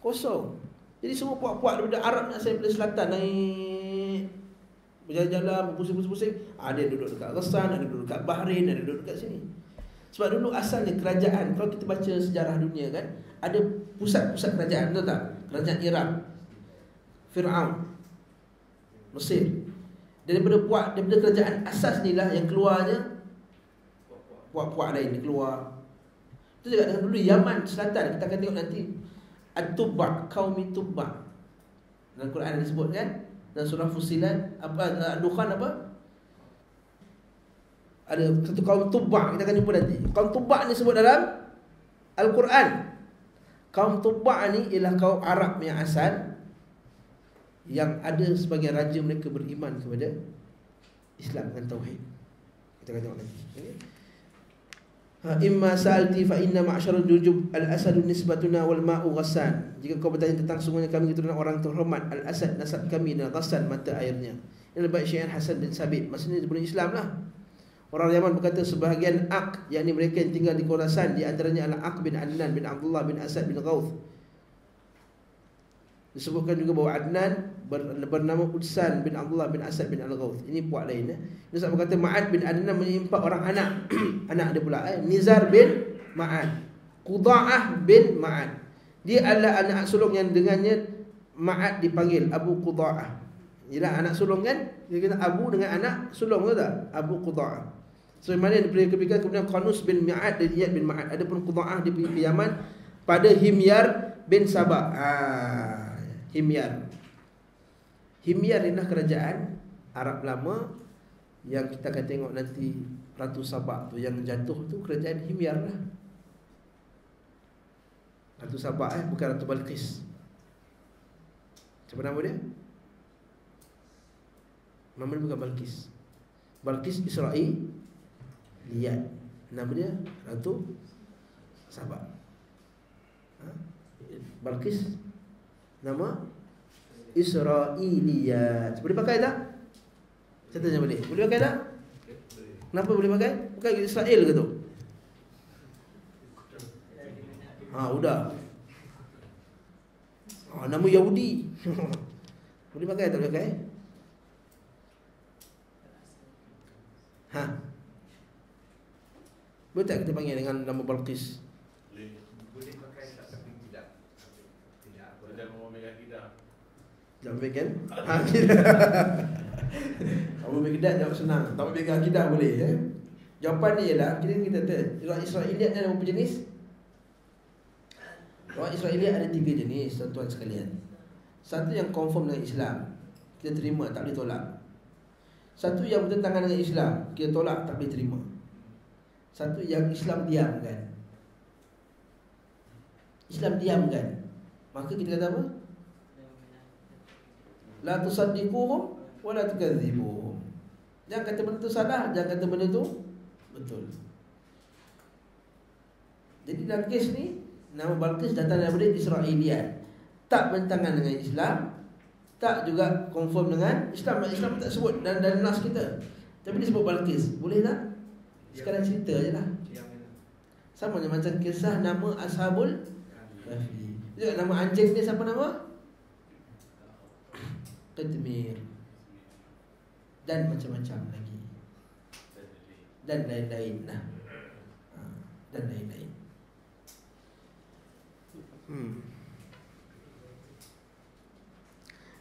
Kosong. Jadi semua puak-puak daripada Arab nak daripada selatan naik berjalan-jalan, berpusing-pusing. Ada yang duduk dekat Ghassan, ada yang duduk dekat Bahrain, ada yang duduk dekat sini. Sebab dulu asalnya kerajaan, kalau kita baca sejarah dunia kan, ada pusat-pusat kerajaan, betul tak? Kerajaan Iraq, Fir'aun, Mesir. Daripada kerajaan asas ni lah yang keluarnya puak-puak lain dia keluar. Itu juga dengan dulu Yaman Selatan, kita akan tengok nanti At-Tubba', kaum Tubba'. Dalam Quran disebut kan, dalam surah Fussilat apa, Dukhan apa? Ada satu kaum Tubba', kita akan jumpa nanti. Kaum Tubba' ni sebut dalam Al-Quran. Kaum Tubba' ni ialah kaum Arab yang asal, yang ada sebagai raja mereka beriman kepada Islam dan Tauhid. Kita akan tengok nanti. Okay? Imma sa'alti fa inna ma'syarul jujub al-asadu nisbatuna wal ma'u Ghassan. Jika kau bertanya tentang sungguhnya kami keturunan orang terhormat, al-asad nasab kami dan Ghassan mata airnya. Ini lebih Syekh Hasan bin Sabit, maksudnya sebelum Islam lah. Orang Yaman berkata sebahagian Aq, yakni mereka yang tinggal di Khurasan, di antaranya adalah Aq bin Adnan bin Abdullah bin Asad bin Ghauth. Disebutkan juga bahawa Adnan bernama Udsan bin Abdullah bin Asad bin Al-Ghauth. Ini puak lain. Dia berkata Ma'ad bin Adnan menyimpan orang anak. Anak dia pula Nizar bin Ma'ad, Quda'ah bin Ma'ad. Dia adalah anak sulung yang dengannya Ma'ad dipanggil Abu Quda'ah. Ialah anak sulung kan? Dia kata Abu dengan anak sulung, betul tak? Abu Quda'ah. Sebagaimana diberi kepikiran kemudian Qanus bin Ma'ad dan Iyad bin Ma'ad. Adapun Quda'ah dia pergi ke Yaman pada Himyar bin Sabah. Himyar inilah kerajaan Arab lama yang kita akan tengok nanti. Ratu Sabah tu yang jatuh tu kerajaan Himyar lah. Ratu Sabah bukan Ratu Balqis. Siapa nama dia? Nama dia bukan Balqis. Balqis Israiliyat. Nama dia Ratu Sabah. Balqis nama Israiliyat. Boleh pakai tak? Saya tanya boleh. Boleh pakai tak? Kenapa boleh pakai? Bukan Israel ke tu? Udah. Nama Yahudi. Boleh pakai tak boleh pakai? Boleh tak kita panggil dengan nama Balqis? Boleh pakai tak, tapi tidak. Jangan memegang lidah. Jangan pegang Kamu pegang jawab senang. Tak pegang akidah boleh Jawapan ni ialah kita orang Israiliyat ada berapa jenis? Orang Israiliyat ada 3 jenis, tuan-tuan sekalian. Satu yang confirm dengan Islam, kita terima, tak boleh tolak. Satu yang bertentangan dengan Islam, kita tolak, tak boleh terima. Satu yang Islam diamkan. Islam diamkan, maka kita kata apa? La tusaddiquhum wa la tukadzibuhum. Jangan kata benda tu salah, jangan kata benda tu betul. Jadi dalam kes ni, nama Balqis datang daripada Israiliyat. Tak bertentangan dengan Islam, tak juga confirm dengan Islam. Islam tak sebut dalam nas kita, tapi dia sebut Balqis. Boleh tak? Sekarang cerita je lah. Sama macam kisah nama Ashabul Kahfi. Juga nama anjing dia siapa nama? Qitmir. Dan macam-macam lagi. Dan lain-lain lah. Dan lain-lain.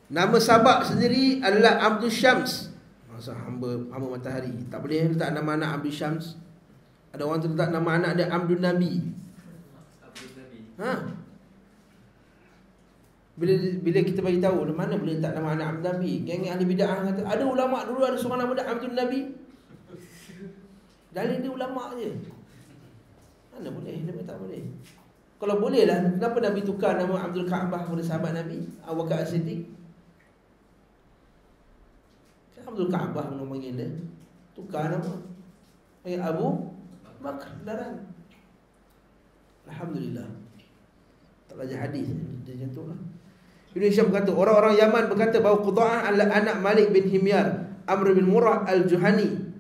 Nama Sabak sendiri adalah Abdul Syams. Masa hamba matahari. Tak boleh letak nama anak Abdul Syams. Ada orang tu letak nama anak dia Abdul Nabi. Bila kita bagi tahu mana boleh letak nama anak Abdul Nabi, geng ahli bidah kata ada ulama dulu ada seorang nama dia Abdul Nabi. Dalil dia ulama je. Mana boleh? Nama tak boleh. Kalau boleh lah, kenapa Nabi tukar nama Abdul Ka'bah kepada sahabat Nabi Abu Bakar As-Siddiq? Abdul Ka'bah nama panggil dia, tukar nama panggil Abu Bakar Daran. Alhamdulillah. Tak belajar hadis dia macam tu lah. Ibn Hisham berkata, orang-orang Yaman berkata bahawa Qudha'ah adalah anak Malik bin Himyar, Amr bin Murrah Al-Juhani.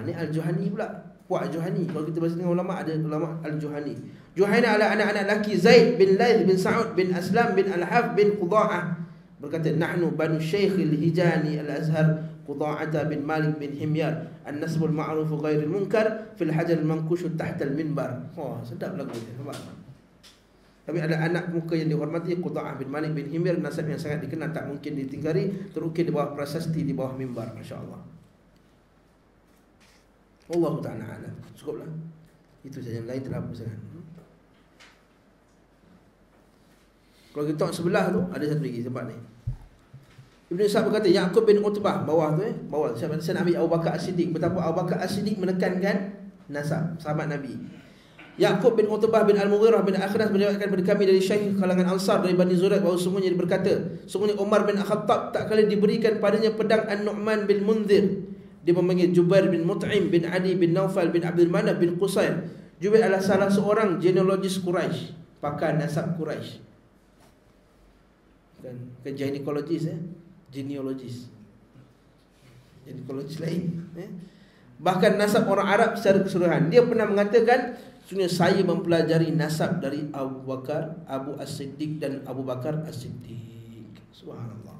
Ni Al-Juhani pula, puak Juhani. Kalau kita baca dengan ulama, ada ulama Al-Juhani. Juhaina adalah anak-anak laki Zaid bin Laith bin Sa'ud bin Aslam bin Al-Haf bin Qudha'ah. Berkata, nahnu banu Syekh Al-Hijani Al-Azhar Qudha'ata bin Malik bin Himyar, an-nasbul ma'ruf ghairil munkar fil hajar al-mankush tahta al-minbar. Sedap lagu ni, nampak? Tapi ada anak muka yang dihormati, Qudha'ah bin Malik bin Himyar, nasab yang sangat dikenal, tak mungkin ditingkari, terukir di bawah prasasti, di bawah mimbar, masya-Allah. Wallahu ta'ala a'lam. Cukuplah. Itu saja, yang lain terlalu sangat. Kalau kita tengok sebelah tu, ada satu lagi tempat ni. Ibn Sa'd berkata, Ya'qub bin Utbah, bawah tu bawah. Saya nak ambil Abu Bakar As-Siddiq. Betapa Abu Bakar As-Siddiq menekankan nasab sahabat Nabi. Ya'qub bin Utbah bin Al-Mughirah bin Akhnas meriwayatkan kepada kami dari Syekh kalangan Ansar dari Bani Zuraid bahawa sungguhnya dia berkata, sungguhnya Umar bin Khattab tak kala diberikan padanya pedang An-Nu'man bin Munzir. Dia memanggil Jubair bin Mut'im bin Adi bin Naufal bin Abdul Manaf bin Qusair. Jubair adalah salah seorang genealogis Quraisy, pakar nasab Quraisy. Bukan gynecologist, genealogis. Genealogis lain. Bahkan nasab orang Arab secara keseluruhan. Dia pernah mengatakan, sebenarnya saya mempelajari nasab dari Abu Bakar, Abu As-Siddiq dan Abu Bakar As-Siddiq. Subhanallah.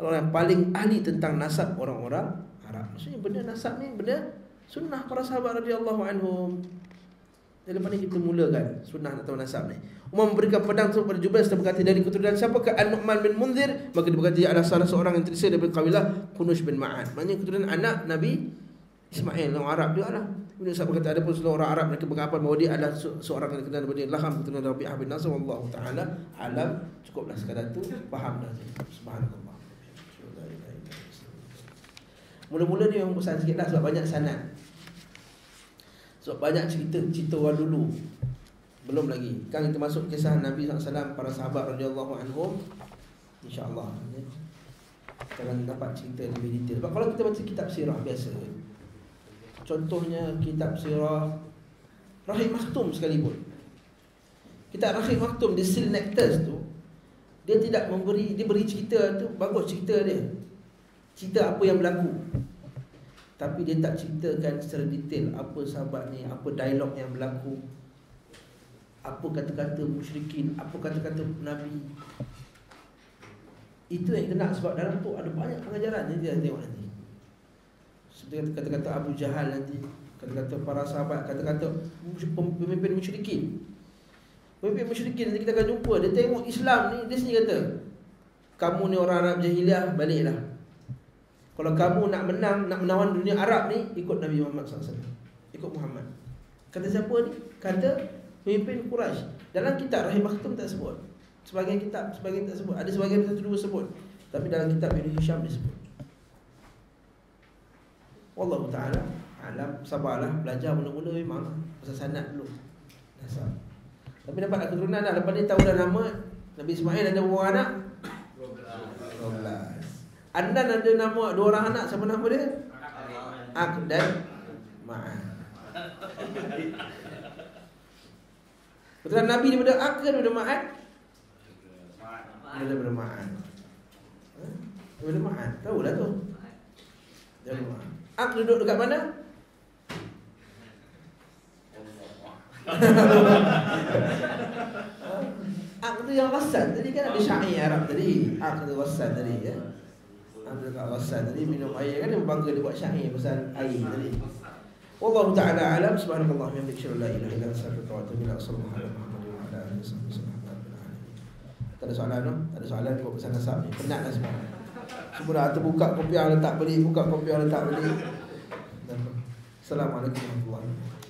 Orang yang paling ahli tentang nasab orang-orang Arab. Maksudnya benda nasab ni benda sunnah para sahabat radhiyallahu anhum. Daripada kita mulakan sunnah atau nasab ni. Umar memberikan pedang tersebut kepada Jubair serta berkata, dari keturunan siapakah An-Nu'man bin Munzir? Maka dia berkata, dia adalah salah seorang yang terisa daripada kabilah Kunush bin Ma'an. Maksudnya keturunan anak Nabi Ismail, orang Arab juga lah. Ibn Sa'd berkata, ada pun seorang Arab mereka beranggapan bahawa dia adalah seorang yang dikenal daripada Laham, keturunan Rabi'ah bin Nasr. Wallahu ta'ala alam. Cukuplah sekadar tu, faham dah. Subhanallah. Mula-mula dia memang bosan sikit lah sebab banyak sanad. Sebab banyak cerita orang dulu. Belum lagi. Kan kita masuk kisah Nabi SAW, para sahabat radhiyallahu anhum, insya-Allah kita akan dapat cerita lebih detail. Sebab kalau kita baca kitab sirah biasa, contohnya kitab sirah Rahim Maktum sekalipun, kitab Rahim Maktum di Sil Nectars tu, dia tidak memberi, dia beri cerita tu, bagus cerita dia, cerita apa yang berlaku, tapi dia tak ceritakan secara detail apa sahabat ni, apa dialog yang berlaku, apa kata-kata musyrikin, apa kata-kata Nabi. Itu yang kena, sebab dalam tu ada banyak pengajaran yang dia tengok nanti. Seperti kata-kata Abu Jahal nanti, kata-kata para sahabat, kata-kata pemimpin musyrikin. Pemimpin musyrikin nanti kita akan jumpa, dia tengok Islam ni, dia sendiri kata, kamu ni orang Arab jahiliah, baliklah. Kalau kamu nak menang, nak menawan dunia Arab ni, ikut Nabi Muhammad SAW, ikut Muhammad. Kata siapa ni? Kata pemimpin Quraisy. Dalam kitab Rahim Maktum tak sebut. Sebagian kitab tak sebut. Ada sebagian satu dua sebut. Tapi dalam kitab Ibn Hisham disebut. Wallahu ta'ala alam. Sabarlah, belajar mula-mula memang pasal sanad dulu, nasab. Tapi dapat keturunan dah. Lepas ni tahu dah nama Nabi Ismail ada berapa anak? 12. Adnan ada nama 2 orang anak. Siapa nama dia? Ak dan Ma'an. Keturunan Nabi daripada Ak ke daripada Ma'an? Daripada Ma'an. Daripada Ma'an. Tahu lah tu. Daripada Ma'an. Ak duduk dekat mana? Ak tu yang Ghassan tadi kan, ada syair Arab tadi. Ak tu Ghassan tadi ya. Ak tu Ghassan tadi minum air kan, dia bangga dia buat syair pasal air tadi. Wallahu ta'ala alam. Subhanallah wa bihamdihi, la ilaha illa anta, astaghfiruka wa atubu ilaik. Sallallahu alaihi wa ala alihi wasallam. Tak ada soalan tu? Tak ada soalan buat pasal nasab ni. Penat dah semua. Semua dah terbuka kopiah letak balik, buka kopiah letak balik. Assalamualaikum warahmatullahi wabarakatuh.